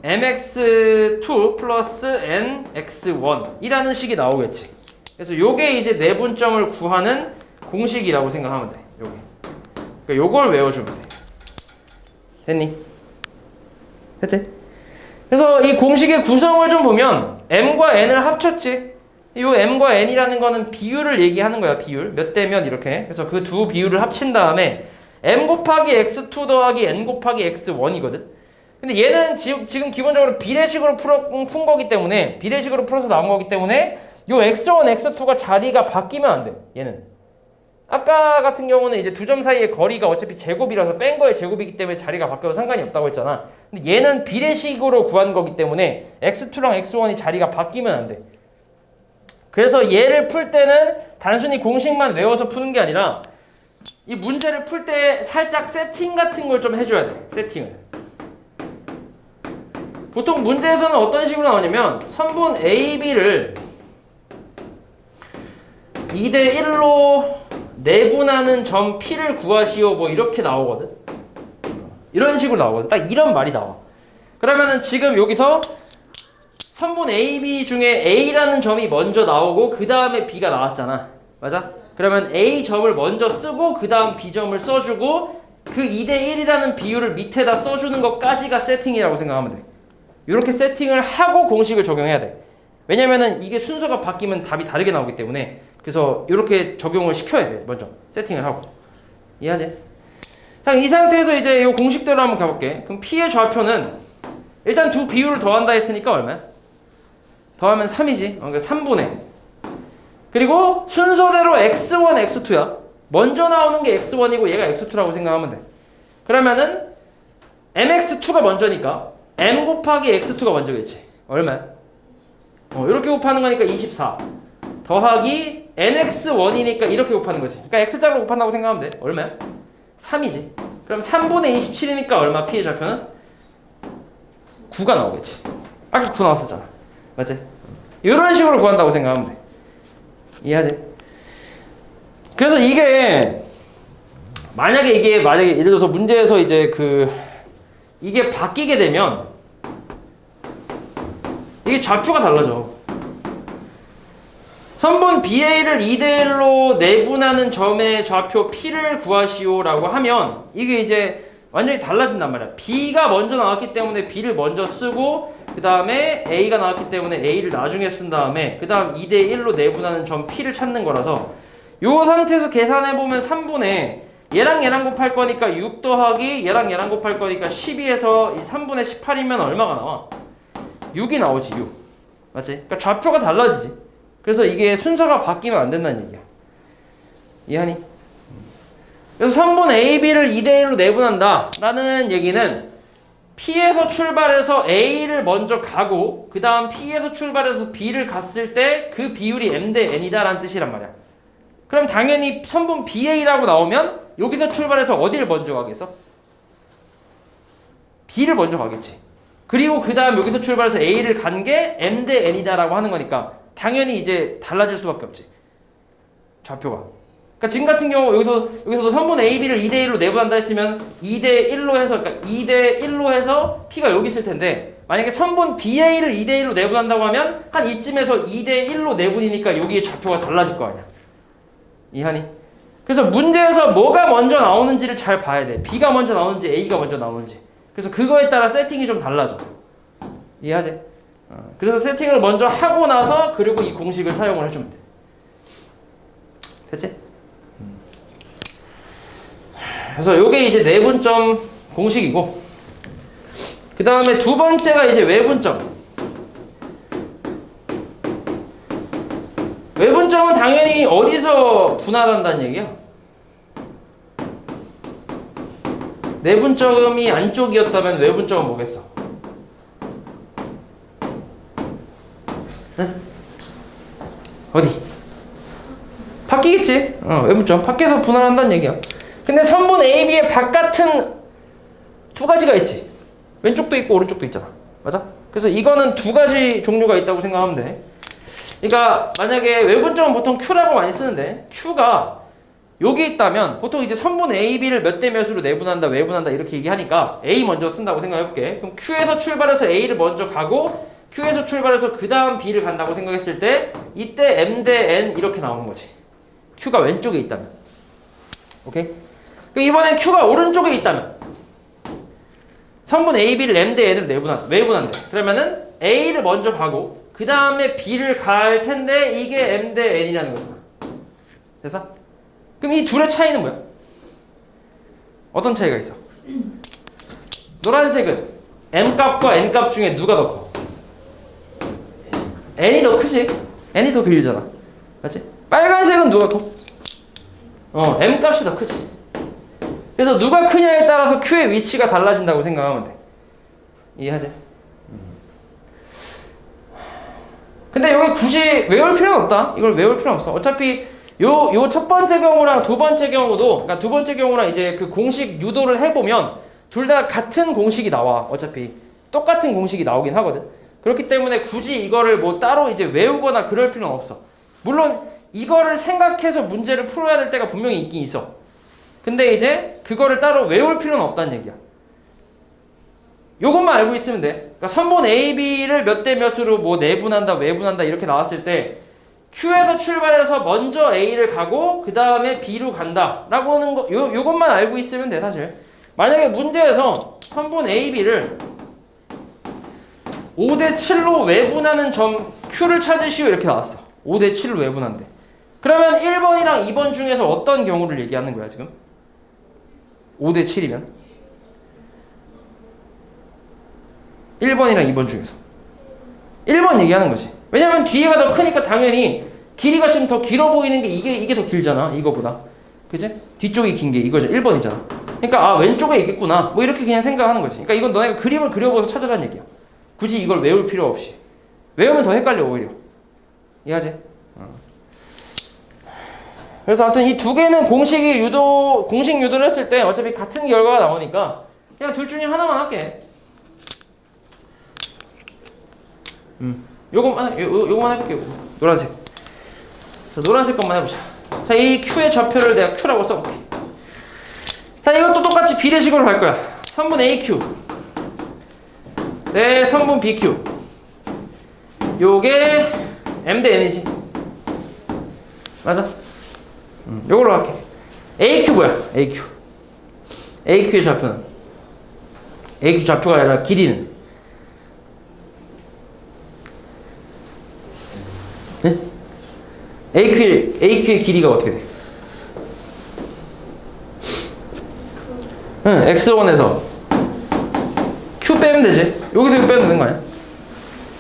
MX2 플러스 NX1 이라는 식이 나오겠지. 그래서 요게 이제 내분점을 구하는 공식이라고 생각하면 돼. 요게. 그러니까 요걸 외워주면 돼. 됐니? 됐지? 그래서 이 공식의 구성을 좀 보면 M과 N을 합쳤지. 요 M과 N이라는 거는 비율을 얘기하는 거야. 비율. 몇 대 몇 이렇게. 그래서 그 두 비율을 합친 다음에 M 곱하기 X2 더하기 N 곱하기 X1이거든. 근데 얘는 지금 기본적으로 비례식으로 푼 거기 때문에 비례식으로 풀어서 나온 거기 때문에 요 X1, X2가 자리가 바뀌면 안 돼. 얘는. 아까 같은 경우는 이제 두 점 사이의 거리가 어차피 제곱이라서 뺀 거의 제곱이기 때문에 자리가 바뀌어도 상관이 없다고 했잖아. 근데 얘는 비례식으로 구한 거기 때문에 X2랑 X1이 자리가 바뀌면 안 돼. 그래서 얘를 풀 때는 단순히 공식만 외워서 푸는 게 아니라 이 문제를 풀 때 살짝 세팅 같은 걸 좀 해줘야 돼. 세팅을. 보통 문제에서는 어떤 식으로 나오냐면 선분 AB를 2대 1로 내분하는 점 P를 구하시오 뭐 이렇게 나오거든. 이런 식으로 나오거든. 딱 이런 말이 나와. 그러면은 지금 여기서 선분 AB 중에 A라는 점이 먼저 나오고 그 다음에 B가 나왔잖아. 맞아? 그러면 A 점을 먼저 쓰고 그 다음 B 점을 써주고 그 2대 1이라는 비율을 밑에다 써주는 것까지가 세팅이라고 생각하면 돼. 이렇게 세팅을 하고 공식을 적용해야 돼. 왜냐면은 이게 순서가 바뀌면 답이 다르게 나오기 때문에 그래서 이렇게 적용을 시켜야 돼. 먼저 세팅을 하고. 이해하지? 자, 이 상태에서 이제 이 공식대로 한번 가볼게. 그럼 P의 좌표는 일단 두 비율을 더한다 했으니까 얼마야? 더하면 3이지. 그러니까 3분의. 그리고 순서대로 X1, X2야. 먼저 나오는 게 X1이고 얘가 X2라고 생각하면 돼. 그러면은 MX2가 먼저니까 M 곱하기 X2가 먼저겠지. 얼마야? 이렇게 곱하는 거니까 24. 더하기 NX1이니까 이렇게 곱하는 거지. 그러니까 X자로 곱한다고 생각하면 돼. 얼마야? 3이지. 그럼 3분의 27이니까 얼마? P의 좌표는? 9가 나오겠지. 아까 9 나왔었잖아. 맞지? 이런 식으로 구한다고 생각하면 돼. 이해하지? 그래서 이게 만약에 예를 들어서 문제에서 이제 이게 바뀌게 되면 이게 좌표가 달라져. 선분 BA를 2대1로 내분하는 점의 좌표 P를 구하시오라고 하면 이게 이제 완전히 달라진단 말이야. B가 먼저 나왔기 때문에 B를 먼저 쓰고 그 다음에 A가 나왔기 때문에 A를 나중에 쓴 다음에 그 다음 2대1로 내분하는 점 P를 찾는 거라서 요 상태에서 계산해보면 3분의 얘랑 곱할 거니까 6 더하기 얘랑 곱할 거니까 12에서 3분의 18이면 얼마가 나와? 6이 나오지 6. 맞지? 그러니까 좌표가 달라지지. 그래서 이게 순서가 바뀌면 안 된다는 얘기야. 이해하니? 그래서 선분 AB를 2대1로 내분한다 라는 얘기는 P에서 출발해서 A를 먼저 가고 그 다음 P에서 출발해서 B를 갔을 때 그 비율이 M 대 N이다 라는 뜻이란 말이야. 그럼 당연히 선분 BA라고 나오면 여기서 출발해서 어디를 먼저 가겠어? B를 먼저 가겠지. 그리고 그 다음 여기서 출발해서 A를 간 게 M 대 N이다 라고 하는 거니까 당연히 이제 달라질 수밖에 없지. 좌표가. 그러니까 지금 같은 경우 여기서도 선분 AB를 2대1로 내분한다 했으면 2대1로 해서 그러니까 2대1로 해서 P가 여기 있을 텐데 만약에 선분 BA를 2대1로 내분한다고 하면 한 이쯤에서 2대1로 내분이니까 여기에 좌표가 달라질 거 아니야. 이해하니? 그래서 문제에서 뭐가 먼저 나오는지를 잘 봐야 돼. B가 먼저 나오는지 A가 먼저 나오는지. 그래서 그거에 따라 세팅이 좀 달라져. 이해하지? 그래서 세팅을 먼저 하고 나서 그리고 이 공식을 사용을 해주면 돼. 됐지? 그래서 요게 이제 내분점 공식이고 그 다음에 두 번째가 이제 외분점. 외분점은 당연히 어디서 분할한다는 얘기야? 내분점이 안쪽이었다면 외분점은 뭐겠어? 응? 어디? 바뀌겠지? 외분점 밖에서 분할한다는 얘기야. 근데 선분 AB의 바깥은 두 가지가 있지. 왼쪽도 있고 오른쪽도 있잖아. 맞아? 그래서 이거는 두 가지 종류가 있다고 생각하면 돼. 그러니까 만약에 외분점은 보통 Q라고 많이 쓰는데 Q가 여기 있다면 보통 이제 선분 AB를 몇 대 몇으로 내분한다, 외분한다 이렇게 얘기하니까 A 먼저 쓴다고 생각해볼게. 그럼 Q에서 출발해서 A를 먼저 가고 Q에서 출발해서 그 다음 B를 간다고 생각했을 때 이때 M 대 N 이렇게 나오는 거지. Q가 왼쪽에 있다면. 오케이? 그럼 이번엔 Q가 오른쪽에 있다면 선분 AB를 M 대 N으로 외분한대. 그러면은 A를 먼저 가고 그 다음에 B를 갈 텐데 이게 M 대 N이라는 거잖아. 됐어? 그럼 이 둘의 차이는 뭐야? 어떤 차이가 있어? 노란색은 M값과 N값 중에 누가 더 커? N이 더 크지? N이 더 길잖아. 맞지? 빨간색은 누가 커? M값이 더 크지. 그래서 누가 크냐에 따라서 Q의 위치가 달라진다고 생각하면 돼. 이해하지? 근데 여기 굳이 외울 필요는 없다. 이걸 외울 필요는 없어. 어차피 요 첫 번째 경우랑 두 번째 경우도, 그러니까 두 번째 경우랑 이제 그 공식 유도를 해보면 둘 다 같은 공식이 나와. 어차피 똑같은 공식이 나오긴 하거든. 그렇기 때문에 굳이 이거를 뭐 따로 이제 외우거나 그럴 필요는 없어. 물론 이거를 생각해서 문제를 풀어야 될 때가 분명히 있긴 있어. 근데 이제 그거를 따로 외울 필요는 없다는 얘기야. 요것만 알고 있으면 돼. 그러니까 선분 AB를 몇 대 몇으로 뭐 내분한다, 외분한다 이렇게 나왔을 때 Q에서 출발해서 먼저 A를 가고 그 다음에 B로 간다 라고 하는 거 요것만 알고 있으면 돼. 사실 만약에 문제에서 선분 AB를 5대 7로 외분하는 점 Q를 찾으시오 이렇게 나왔어. 5대 7로 외분한대. 그러면 1번이랑 2번 중에서 어떤 경우를 얘기하는 거야 지금? 5대 7이면 1번이랑 2번 중에서 1번 얘기하는 거지. 왜냐면 뒤에가 더 크니까 당연히 길이가 지금 더 길어 보이는 게 이게 더 길잖아. 이거보다. 그치? 뒤쪽이 긴 게 이거죠. 1번이잖아. 그러니까 왼쪽에 있겠구나. 뭐 이렇게 그냥 생각하는 거지. 그러니까 이건 너네가 그림을 그려보면서 찾으라는 얘기야. 굳이 이걸 외울 필요 없이. 외우면 더 헷갈려 오히려. 이해하지? 그래서 아무튼 이 두 개는 공식 유도를 했을 때 어차피 같은 결과가 나오니까 그냥 둘 중에 하나만 할게. 요것만 해볼게요. 노란색. 자, 노란색 것만 해보자. 자, 이 Q의 좌표를 내가 Q라고 써볼게. 자, 이것도 똑같이 비례식으로 갈 거야. 선분 AQ. 네, 선분 BQ. 요게 M 대 N이지. 맞아? 요걸로 할게. AQ 뭐야? AQ. AQ의 좌표는? AQ 좌표가 아니라 길이는? 네? AQ의 길이가 어떻게 돼? 응, X1에서 Q 빼면 되지. 여기서 이거 빼면 되는 거 아니야?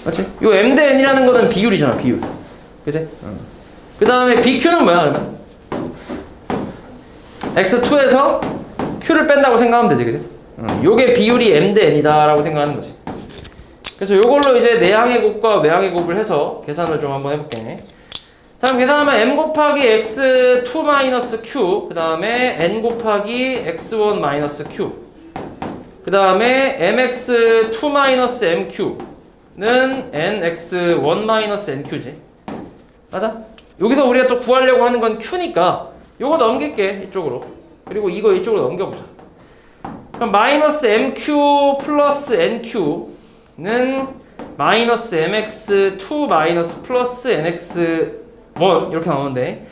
맞지? 요 M 대 N이라는 거는 비율이잖아, 비율. 그치? 그 다음에 BQ는 뭐야, 그러면? X2에서 Q를 뺀다고 생각하면 되지, 그치? 요게 비율이 M 대 N이다 라고 생각하는 거지. 그래서 요걸로 이제 내항의 곱과 외항의 곱을 해서 계산을 좀 한번 해볼게. 다음 계산하면 M 곱하기 X2 마이너스 Q, 그 다음에 N 곱하기 X1 마이너스 Q, 그 다음에 MX2 마이너스 MQ는 NX1 마이너스 NQ지. 맞아? 여기서 우리가 또 구하려고 하는 건 Q니까 요거 넘길게, 이쪽으로. 그리고 이거 이쪽으로 넘겨보자. 그럼 마이너스 MQ 플러스 NQ는 마이너스 MX2 마이너스 플러스 NX1 이렇게 나오는데,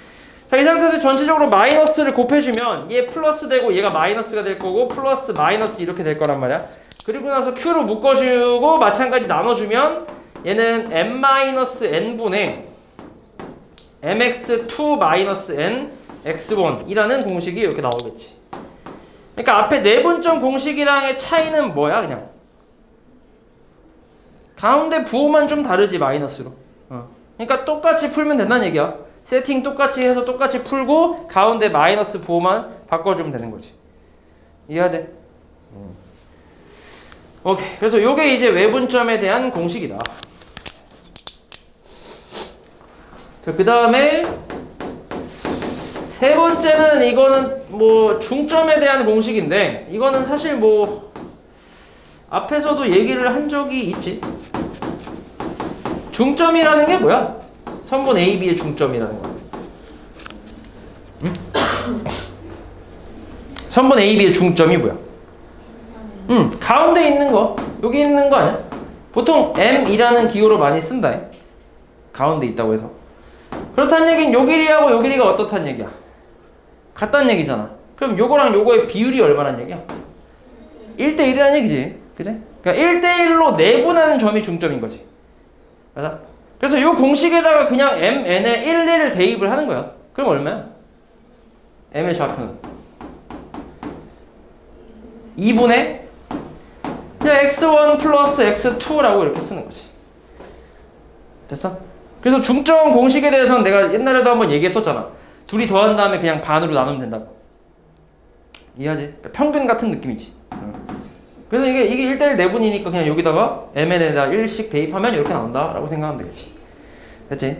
자, 이 상태에서 전체적으로 마이너스를 곱해주면 얘 플러스 되고 얘가 마이너스가 될 거고 플러스 마이너스 이렇게 될 거란 말이야. 그리고 나서 Q로 묶어주고 마찬가지 나눠주면 얘는 M-N분의 MX2-N X1이라는 공식이 이렇게 나오겠지. 그러니까 앞에 내분점 공식이랑의 차이는 뭐야? 그냥 가운데 부호만 좀 다르지, 마이너스로. 그러니까 똑같이 풀면 된다는 얘기야. 세팅 똑같이 해서 똑같이 풀고 가운데 마이너스 부호만 바꿔주면 되는 거지. 이해하지? 오케이. 그래서 요게 이제 외분점에 대한 공식이다. 그 다음에 세 번째는 이거는 뭐 중점에 대한 공식인데, 이거는 사실 뭐 앞에서도 얘기를 한 적이 있지. 중점이라는 게 뭐야? 선분 A, B의 중점이라는 거. 응? 선분 A, B의 중점이 뭐야? 가운데 있는 거, 여기 있는 거 아니야? 보통 M이라는 기호로 많이 쓴다. 가운데 있다고 해서. 그렇다는 얘기는 요 길이하고 요 길이가 어떻다는 얘기야? 같다는 얘기잖아. 그럼 요거랑 요거의 비율이 얼마란 얘기야? 1대1이라는 얘기지. 그지? 그러니까 1대1로 내분하는 점이 중점인 거지. 맞아? 그래서 요 공식에다가 그냥 M, N에 1, 1을 대입을 하는 거야. 그럼 얼마야? M의 좌표는 2분의 그냥 X1 플러스 X2라고 이렇게 쓰는 거지. 됐어? 그래서 중점 공식에 대해서는 내가 옛날에도 한번 얘기했었잖아. 둘이 더한 다음에 그냥 반으로 나누면 된다고. 이해하지? 평균 같은 느낌이지. 그래서 이게 1대1 내분이니까 그냥 여기다가 MN에다 1씩 대입하면 이렇게 나온다 라고 생각하면 되겠지. 됐지?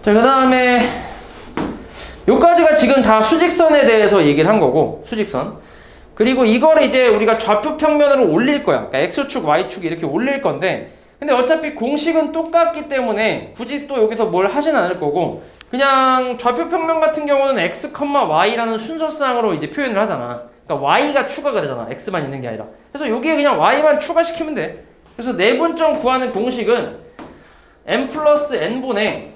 자, 그 다음에 요까지가 지금 다 수직선에 대해서 얘기를 한 거고, 수직선. 그리고 이거를 이제 우리가 좌표 평면으로 올릴 거야. 그러니까 X축, Y축 이렇게 올릴 건데, 근데 어차피 공식은 똑같기 때문에 굳이 또 여기서 뭘 하진 않을 거고, 그냥 좌표 평면 같은 경우는 X, Y라는 순서상으로 이제 표현을 하잖아. 그러니까 Y가 추가가 되잖아. X만 있는 게 아니라. 그래서 여기에 그냥 Y만 추가시키면 돼. 그래서 내분점 구하는 공식은 M 플러스 N분의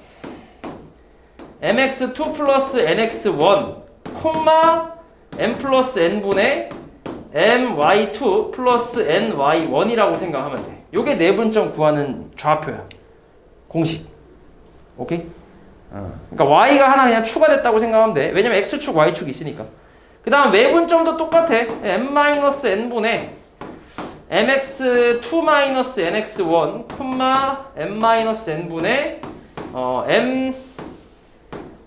MX2 플러스 NX1, M 플러스 N분의 MY2 플러스 NY1이라고 생각하면 돼. 요게 내분점 구하는 좌표야. 공식. 오케이? 그러니까 Y가 하나 그냥 추가됐다고 생각하면 돼. 왜냐면 X축, Y축이 있으니까. 그 다음 외분점도 똑같아. M-N분의 MX2-NX1, M-N분의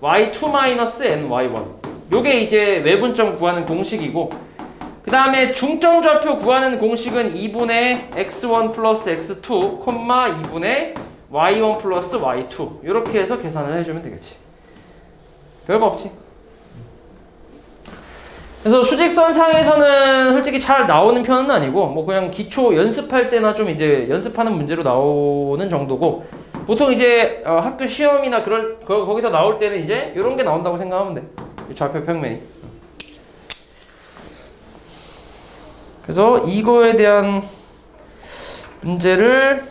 MY2-NY1. 요게 이제 외분점 구하는 공식이고, 그 다음에 중점 좌표 구하는 공식은 2분의 X1 플러스 X2, 2분의 Y1 플러스 Y2. 이렇게 해서 계산을 해주면 되겠지. 별거 없지. 그래서 수직선 상에서는 솔직히 잘 나오는 편은 아니고, 뭐 그냥 기초 연습할 때나 좀 이제 연습하는 문제로 나오는 정도고, 보통 이제 학교 시험이나 거기서 나올 때는 이제 이런 게 나온다고 생각하면 돼. 좌표 평면이. 그래서 이거에 대한 문제를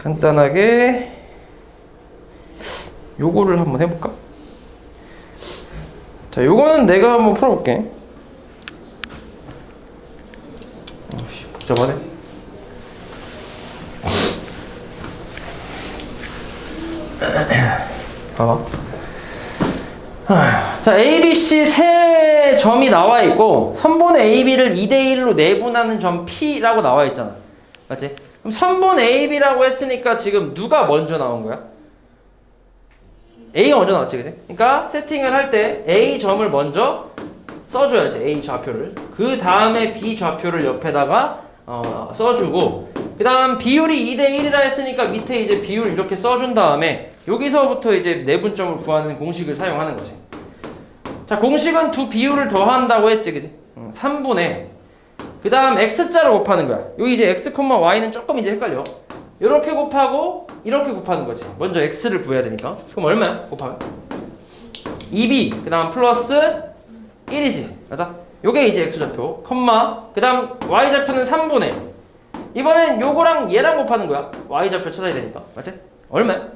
간단하게 요거를 한번 해볼까? 자, 요거는 내가 한번 풀어볼게. 복잡하네. 봐봐. 자, A, B, C 세 점이 나와 있고 선분 AB를 2대1로 내분하는 점 P라고 나와 있잖아. 맞지? 그럼 선분 AB라고 했으니까 지금 누가 먼저 나온 거야? A가 먼저 나왔지, 그지? 그러니까 세팅을 할 때 A 점을 먼저 써줘야지, A 좌표를. 그 다음에 B 좌표를 옆에다가 써주고, 그 다음 비율이 2대1이라 했으니까 밑에 이제 비율 이렇게 써준 다음에 여기서부터 이제 내분점을 구하는 공식을 사용하는 거지. 자, 공식은 두 비율을 더한다고 했지, 그지? 3분의 그 다음 x자로 곱하는 거야. 여기 이제 x, y는 조금 이제 헷갈려. 이렇게 곱하고 이렇게 곱하는 거지. 먼저 x를 구해야 되니까. 그럼 얼마야? 곱하면 2b 그 다음 플러스 1이지. 맞아? 요게 이제 x좌표 그 다음 y좌표는 3분의 이번엔 요거랑 얘랑 곱하는 거야. y좌표 찾아야 되니까. 맞지? 얼마야?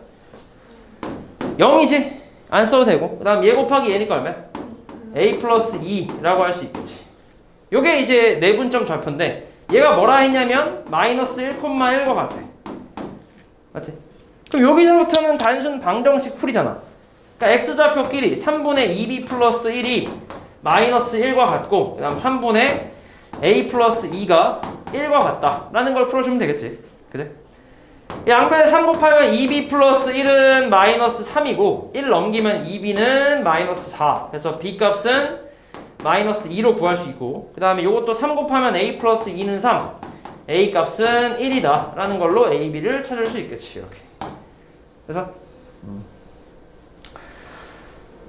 0이지? 안 써도 되고 그 다음 얘 곱하기 얘니까 얼마야? a 플러스 2라고 할 수 있겠지. 요게 이제 내분점 좌표인데 얘가 뭐라 했냐면 마이너스 1,1과 같아. 맞지? 그럼 여기서부터는 단순 방정식 풀이잖아. 그러니까 x좌표끼리 3분의 2b 플러스 1이 마이너스 1과 같고 그 다음 3분의 a 플러스 2가 1과 같다 라는 걸 풀어주면 되겠지. 그치? 양변에 3 곱하면 2b 플러스 1은 마이너스 3이고 1 넘기면 2b는 마이너스 4. 그래서 b 값은 마이너스 2로 구할 수 있고 그 다음에 이것도 3 곱하면 a 플러스 2는 3 a 값은 1이다 라는 걸로 a, b를 찾을 수 있겠지. 이렇게. 그래서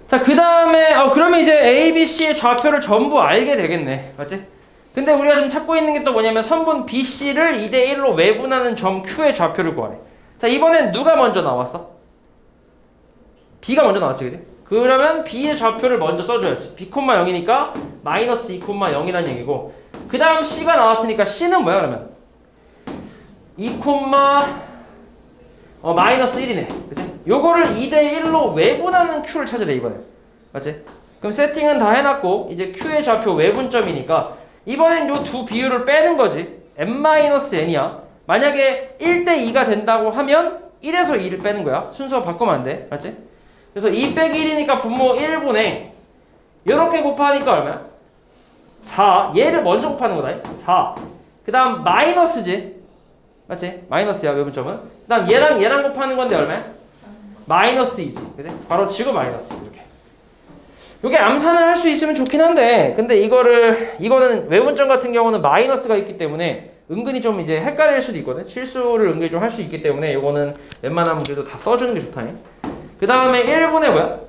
자, 그 다음에 그러면 이제 a, b, c의 좌표를 전부 알게 되겠네. 맞지? 근데 우리가 지금 찾고 있는 게 또 뭐냐면 선분 BC를 2대1로 외분하는 점 Q의 좌표를 구하래. 자, 이번엔 누가 먼저 나왔어? B가 먼저 나왔지, 그지? 그러면 B의 좌표를 먼저 써줘야지. B, 0이니까 마이너스 2, 0이라는 얘기고 그 다음 C가 나왔으니까 C는 뭐야 그러면? 2, 마이너스 1이네. 그치? 요거를 2대1로 외분하는 Q를 찾으래, 이번에. 맞지? 그럼 세팅은 다 해놨고 이제 Q의 좌표 외분점이니까 이번엔 요 두 비율을 빼는 거지. n-n이야. 만약에 1대2가 된다고 하면 1에서 2를 빼는 거야. 순서 바꾸면 안 돼. 맞지? 그래서 2 빼기 1이니까 분모 1분의 이렇게 곱하니까 얼마야? 4. 얘를 먼저 곱하는 거다. 4. 그 다음 마이너스지. 맞지? 마이너스야, 외분점은. 그 다음 얘랑 곱하는 건데 얼마야? 마이너스 2지. 그지? 바로 치고 마이너스. 이렇게. 요게 암산을 할 수 있으면 좋긴 한데, 근데 이거는 외분점 같은 경우는 마이너스가 있기 때문에 은근히 좀 이제 헷갈릴 수도 있거든. 실수를 은근히 좀 할 수 있기 때문에 요거는 웬만하면 그래도 다 써주는 게 좋다. 그 다음에 1분의 뭐야?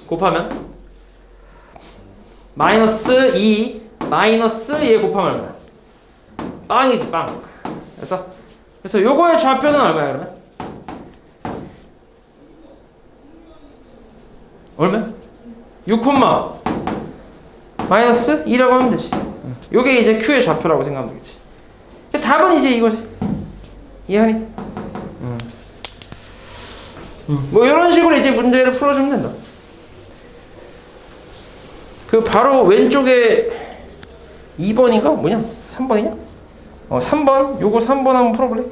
곱하면 마이너스 2 마이너스 얘 곱하면 얼마야? 빵이지, 빵. 그래서 요거의 좌표는 얼마야 그러면? 얼마야? 6, 마이너스 2라고 하면 되지. 요게 이제 Q의 좌표라고 생각하면 되겠지. 답은 이제 이거지. 이해하니? 뭐 이런 식으로 이제 문제를 풀어주면 된다. 그 바로 왼쪽에 2번인가? 뭐냐? 3번이냐? 3번. 요거 3번 한번 풀어볼래?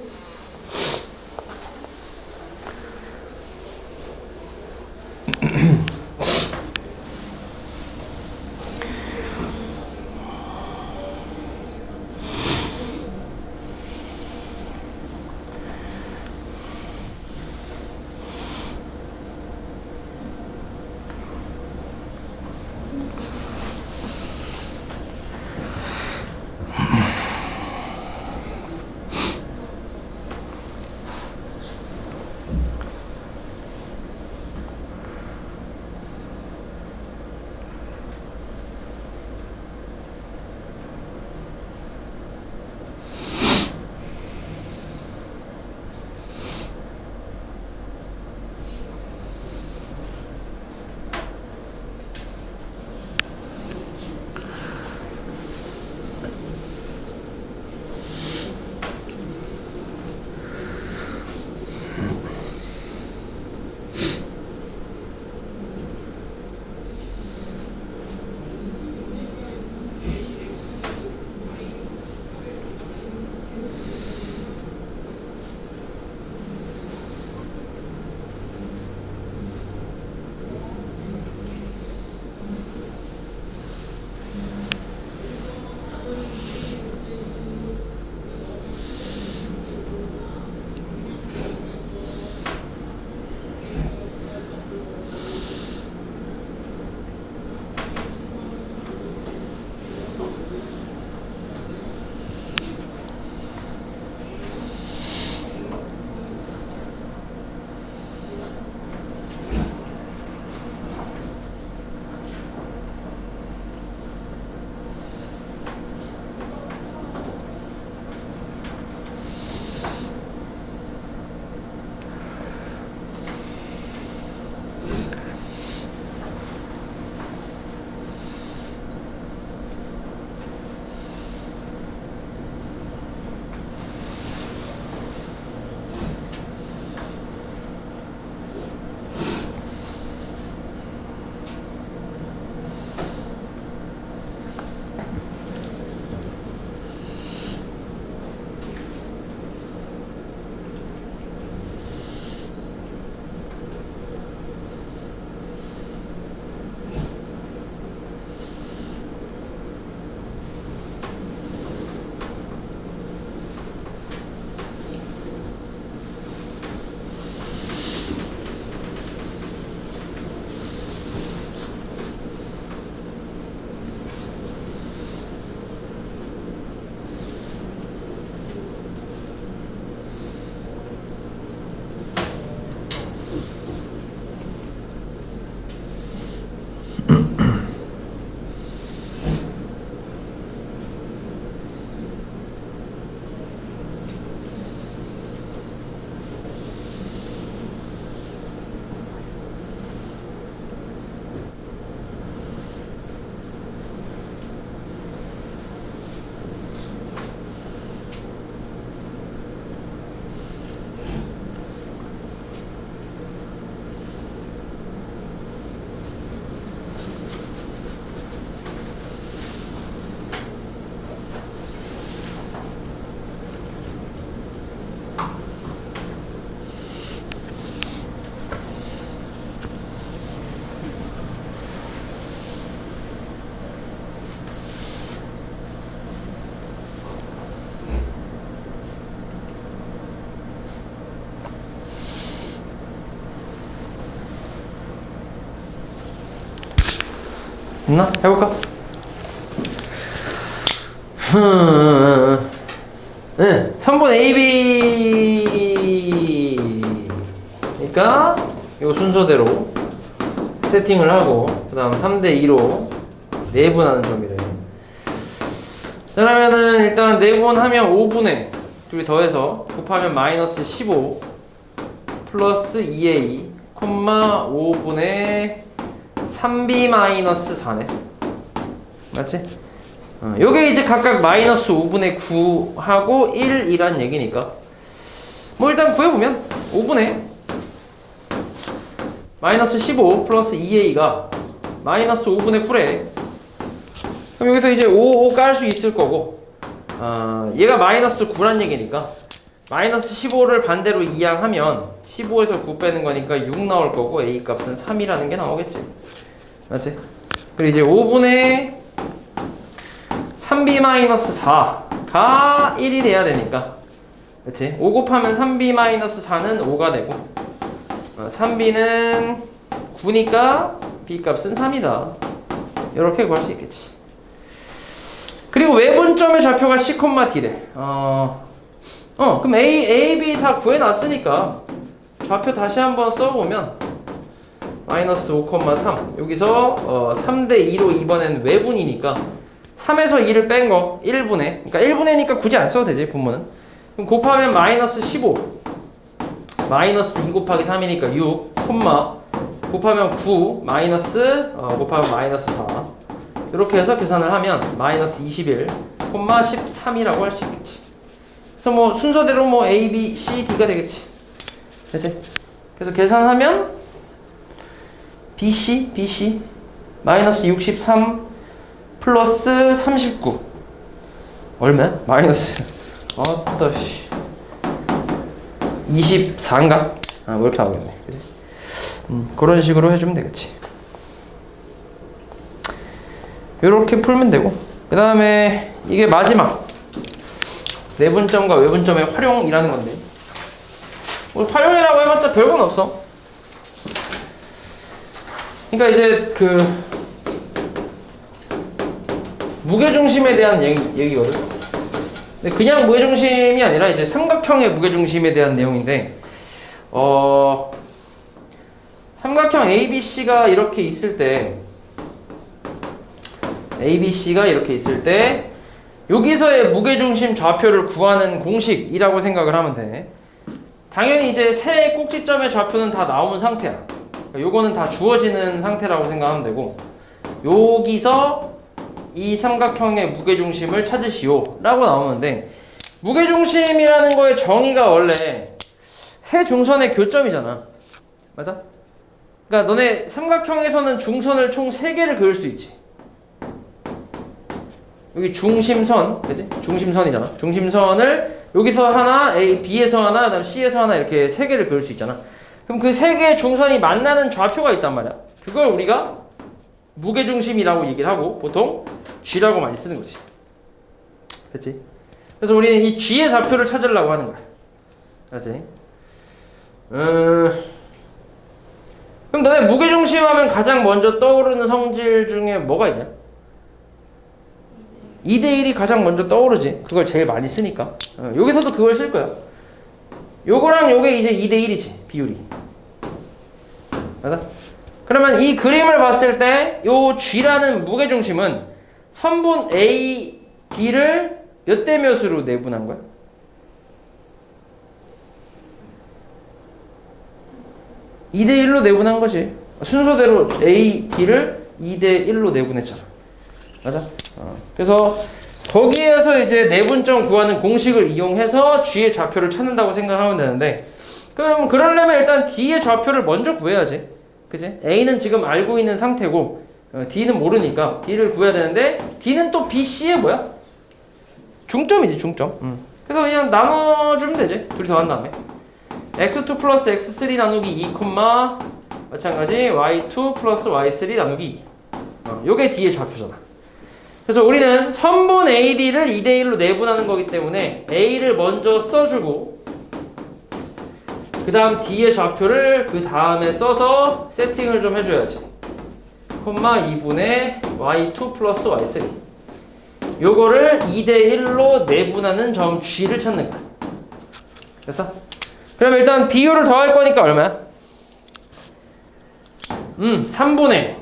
있나? 해볼까? 네, 선분 AB 그러니까 이 순서대로 세팅을 하고 그 다음 3대2로 내분하는 점이래요. 자, 그러면은 일단 내분하면 5분의 둘이 더해서 곱하면 마이너스 15 플러스 2a 5분의 3b 마이너스 4네. 맞지? 요게 이제 각각 마이너스 5분의 9하고 1이란 얘기니까 뭐 일단 구해보면 5분의 마이너스 15 플러스 2a가 마이너스 5분의 9래. 그럼 여기서 이제 5 깔 수 있을 거고 얘가 마이너스 9란 얘기니까 마이너스 15를 반대로 이항하면 15에서 9 빼는 거니까 6 나올 거고 a 값은 3이라는 게 나오겠지. 맞지? 그리고 이제 5분의 3b-4가 1이 돼야 되니까 그치? 5 곱하면 3b-4는 5가 되고 3b는 9니까 b 값은 3이다 이렇게 구할 수 있겠지. 그리고 외분점의 좌표가 c, d래. 그럼 a, b 다 구해놨으니까 좌표 다시 한번 써보면 마이너스 5,3 여기서 3대2로 이번엔 외분이니까 3에서 2를 뺀 거 1분의 그러니까 1분의니까 굳이 안 써도 되지 분모는. 그럼 곱하면 마이너스 15 마이너스 2 곱하기 3이니까 6 콤마 곱하면 9 마이너스 곱하면 마이너스 4 이렇게 해서 계산을 하면 마이너스 21 콤마 13이라고 할 수 있겠지. 그래서 뭐 순서대로 뭐 A, B, C, D가 되겠지. 됐지? 그래서 계산하면 BC 마이너스 63 플러스 39 얼마야? 마이너스 24인가? 뭐 이렇게 나오겠네. 그치? 그런 식으로 해주면 되겠지. 이렇게 풀면 되고 그 다음에 이게 마지막 내분점과 외분점의 활용이라는 건데 뭐 활용이라고 해봤자 별건 없어. 그러니까 이제 그 무게중심에 대한 얘기거든. 근데 그냥 무게중심이 아니라 이제 삼각형의 무게중심에 대한 내용인데 삼각형 ABC가 이렇게 있을 때 여기서의 무게중심 좌표를 구하는 공식이라고 생각을 하면 돼. 당연히 이제 세 꼭지점의 좌표는 다 나온 상태야. 그러니까 요거는 다 주어지는 상태라고 생각하면 되고 여기서 이 삼각형의 무게중심을 찾으시오 라고 나오는데 무게중심이라는 거의 정의가 원래 세 중선의 교점이잖아. 맞아? 그러니까 너네 삼각형에서는 중선을 총 3개를 그을 수 있지. 여기 중심선, 그치? 중심선이잖아. 중심선을 여기서 하나, A, B에서 하나, 그다음 C에서 하나 이렇게 3개를 그을 수 있잖아. 그럼 그 3개의 중선이 만나는 좌표가 있단 말이야. 그걸 우리가 무게중심이라고 얘기를 하고 보통 G라고 많이 쓰는 거지. 그치? 그래서 우리는 이 G의 좌표를 찾으려고 하는 거야. 알았지? 그럼 너네 무게중심 하면 가장 먼저 떠오르는 성질 중에 뭐가 있냐? 2대1이 가장 먼저 떠오르지. 그걸 제일 많이 쓰니까. 여기서도 그걸 쓸 거야. 요거랑 요게 이제 2대1이지. 비율이. 맞아? 그러면 이 그림을 봤을 때 요 G라는 무게중심은 선분 A, B를 몇 대 몇으로 내분한 거야? (2대 1로) 내분한 거지. 순서대로 A, B를 2대 1로 내분했잖아. 맞아? 그래서 거기에서 이제 내분점 구하는 공식을 이용해서 G의 좌표를 찾는다고 생각하면 되는데 그럼 그러려면 일단 D의 좌표를 먼저 구해야지. 그치? A는 지금 알고 있는 상태고 D는 모르니까 D를 구해야 되는데 D는 또 B, C의 뭐야? 중점이지 중점. 그래서 그냥 나눠주면 되지. 둘이 더한 다음에 x2 플러스 x3 나누기 2, 마찬가지 y2 플러스 y3 나누기 2 요게 D의 좌표잖아. 그래서 우리는 선분 AD를 2대1로 내분하는 거기 때문에 A를 먼저 써주고 그 다음 D의 좌표를 그 다음에 써서 세팅을 좀 해줘야지. 2분의 y2 플러스 y3 요거를 2대1로 내분하는 점 g를 찾는 거야. 됐어? 그럼 일단 비율을 더할 거니까 얼마야? 3분의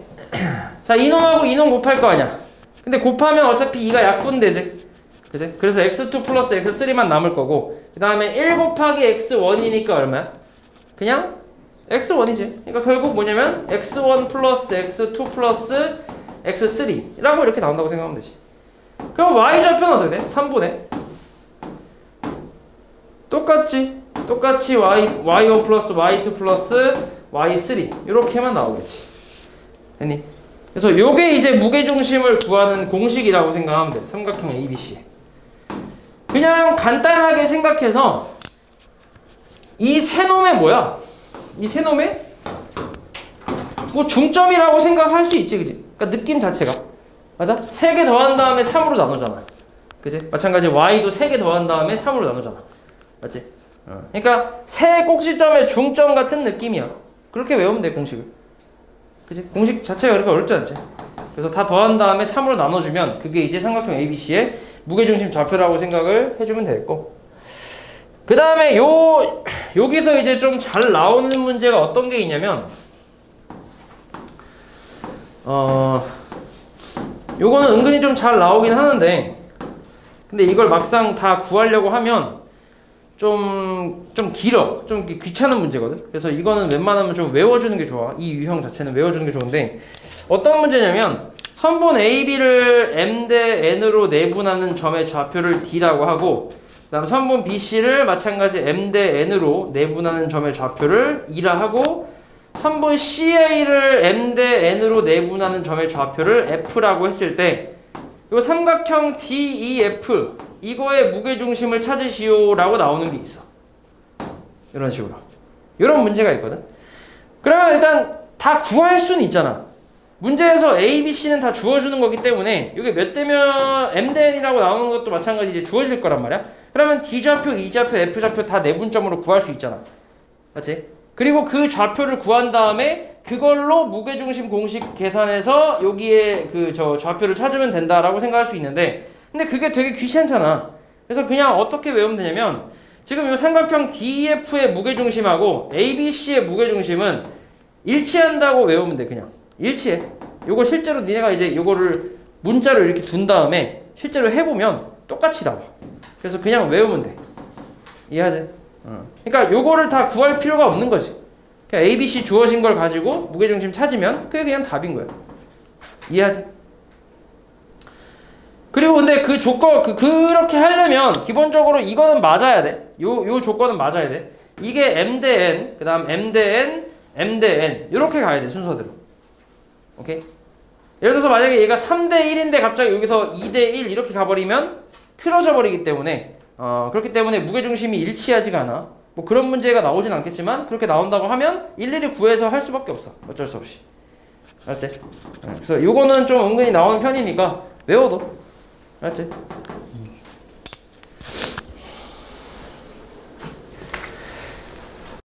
자 이놈하고 이놈 곱할 거 아니야. 근데 곱하면 어차피 2가 약분되지. 그치? 그래서 x2 플러스 x3만 남을 거고 그 다음에 1 곱하기 x1이니까 얼마야? 그냥 x1이지. 그러니까 결국 뭐냐면 x1 플러스 x2 플러스 x3 라고 이렇게 나온다고 생각하면 되지. 그럼 y좌표는 어떻게 돼? 3분의 똑같이 y1 플러스 y2 플러스 y3 이렇게만 나오겠지. 됐니? 그래서 요게 이제 무게중심을 구하는 공식이라고 생각하면 돼. 삼각형 ABC. 그냥 간단하게 생각해서 이 세 놈의 뭐야? 이 세 놈의 뭐 중점이라고 생각할 수 있지, 그지? 그러니까 느낌 자체가 맞아? 3개 더한 다음에 3으로 나누잖아. 그지? 마찬가지 y도 3개 더한 다음에 3으로 나누잖아. 맞지? 그러니까 세 꼭지점의 중점 같은 느낌이야. 그렇게 외우면 돼, 공식을. 그지? 공식 자체가 그렇게 어렵지 않지. 그래서 다 더한 다음에 3으로 나눠주면 그게 이제 삼각형 ABC의 무게중심 좌표라고 생각을 해주면 되겠고, 그 다음에 여기서 이제 좀 잘 나오는 문제가 어떤 게 있냐면 요거는 은근히 좀 잘 나오긴 하는데 근데 이걸 막상 다 구하려고 하면 좀 길어. 좀 귀찮은 문제거든. 그래서 이거는 웬만하면 좀 외워주는 게 좋아. 이 유형 자체는 외워주는 게 좋은데 어떤 문제냐면 선분 AB를 M 대 N으로 내분하는 점의 좌표를 D라고 하고 그 다음 선분 BC를 마찬가지 M 대 N으로 내분하는 점의 좌표를 E라 하고 선분 CA를 M 대 N으로 내분하는 점의 좌표를 F라고 했을 때 이 삼각형 DEF 이거의 무게중심을 찾으시오 라고 나오는 게 있어. 이런 식으로 이런 문제가 있거든. 그러면 일단 다 구할 수는 있잖아. 문제에서 A, B, C는 다 주어주는 거기 때문에 이게 몇 대면 M 대 N이라고 나오는 것도 마찬가지 이제 주어질 거란 말이야. 그러면 D좌표, E좌표, F좌표 다 내분점으로 구할 수 있잖아. 맞지? 그리고 그 좌표를 구한 다음에 그걸로 무게중심 공식 계산해서 여기에 그 좌표를 찾으면 된다라고 생각할 수 있는데 근데 그게 되게 귀찮잖아. 그래서 그냥 어떻게 외우면 되냐면 지금 이 삼각형 DEF의 무게중심하고 ABC의 무게중심은 일치한다고 외우면 돼. 그냥 일치해. 요거 실제로 니네가 이제 요거를 문자로 이렇게 둔 다음에 실제로 해보면 똑같이 나와. 그래서 그냥 외우면 돼. 이해하지? 그러니까 요거를 다 구할 필요가 없는 거지. 그냥 ABC 주어진 걸 가지고 무게중심 찾으면 그게 그냥 답인 거야. 이해하지? 그리고 근데 그 조건 그렇게 하려면 기본적으로 이거는 맞아야 돼. 요 조건은 맞아야 돼. 이게 M 대 N, 그다음 M 대 N, M 대 N 이렇게 가야 돼 순서대로. 오케이? 예를 들어서 만약에 얘가 3 대 1인데 갑자기 여기서 2 대 1 이렇게 가버리면 틀어져 버리기 때문에 그렇기 때문에 무게중심이 일치하지가 않아. 뭐 그런 문제가 나오진 않겠지만 그렇게 나온다고 하면 일일이 구해서 할 수밖에 없어. 어쩔 수 없이. 알았지? 그래서 요거는 좀 은근히 나오는 편이니까 외워도. 알았지?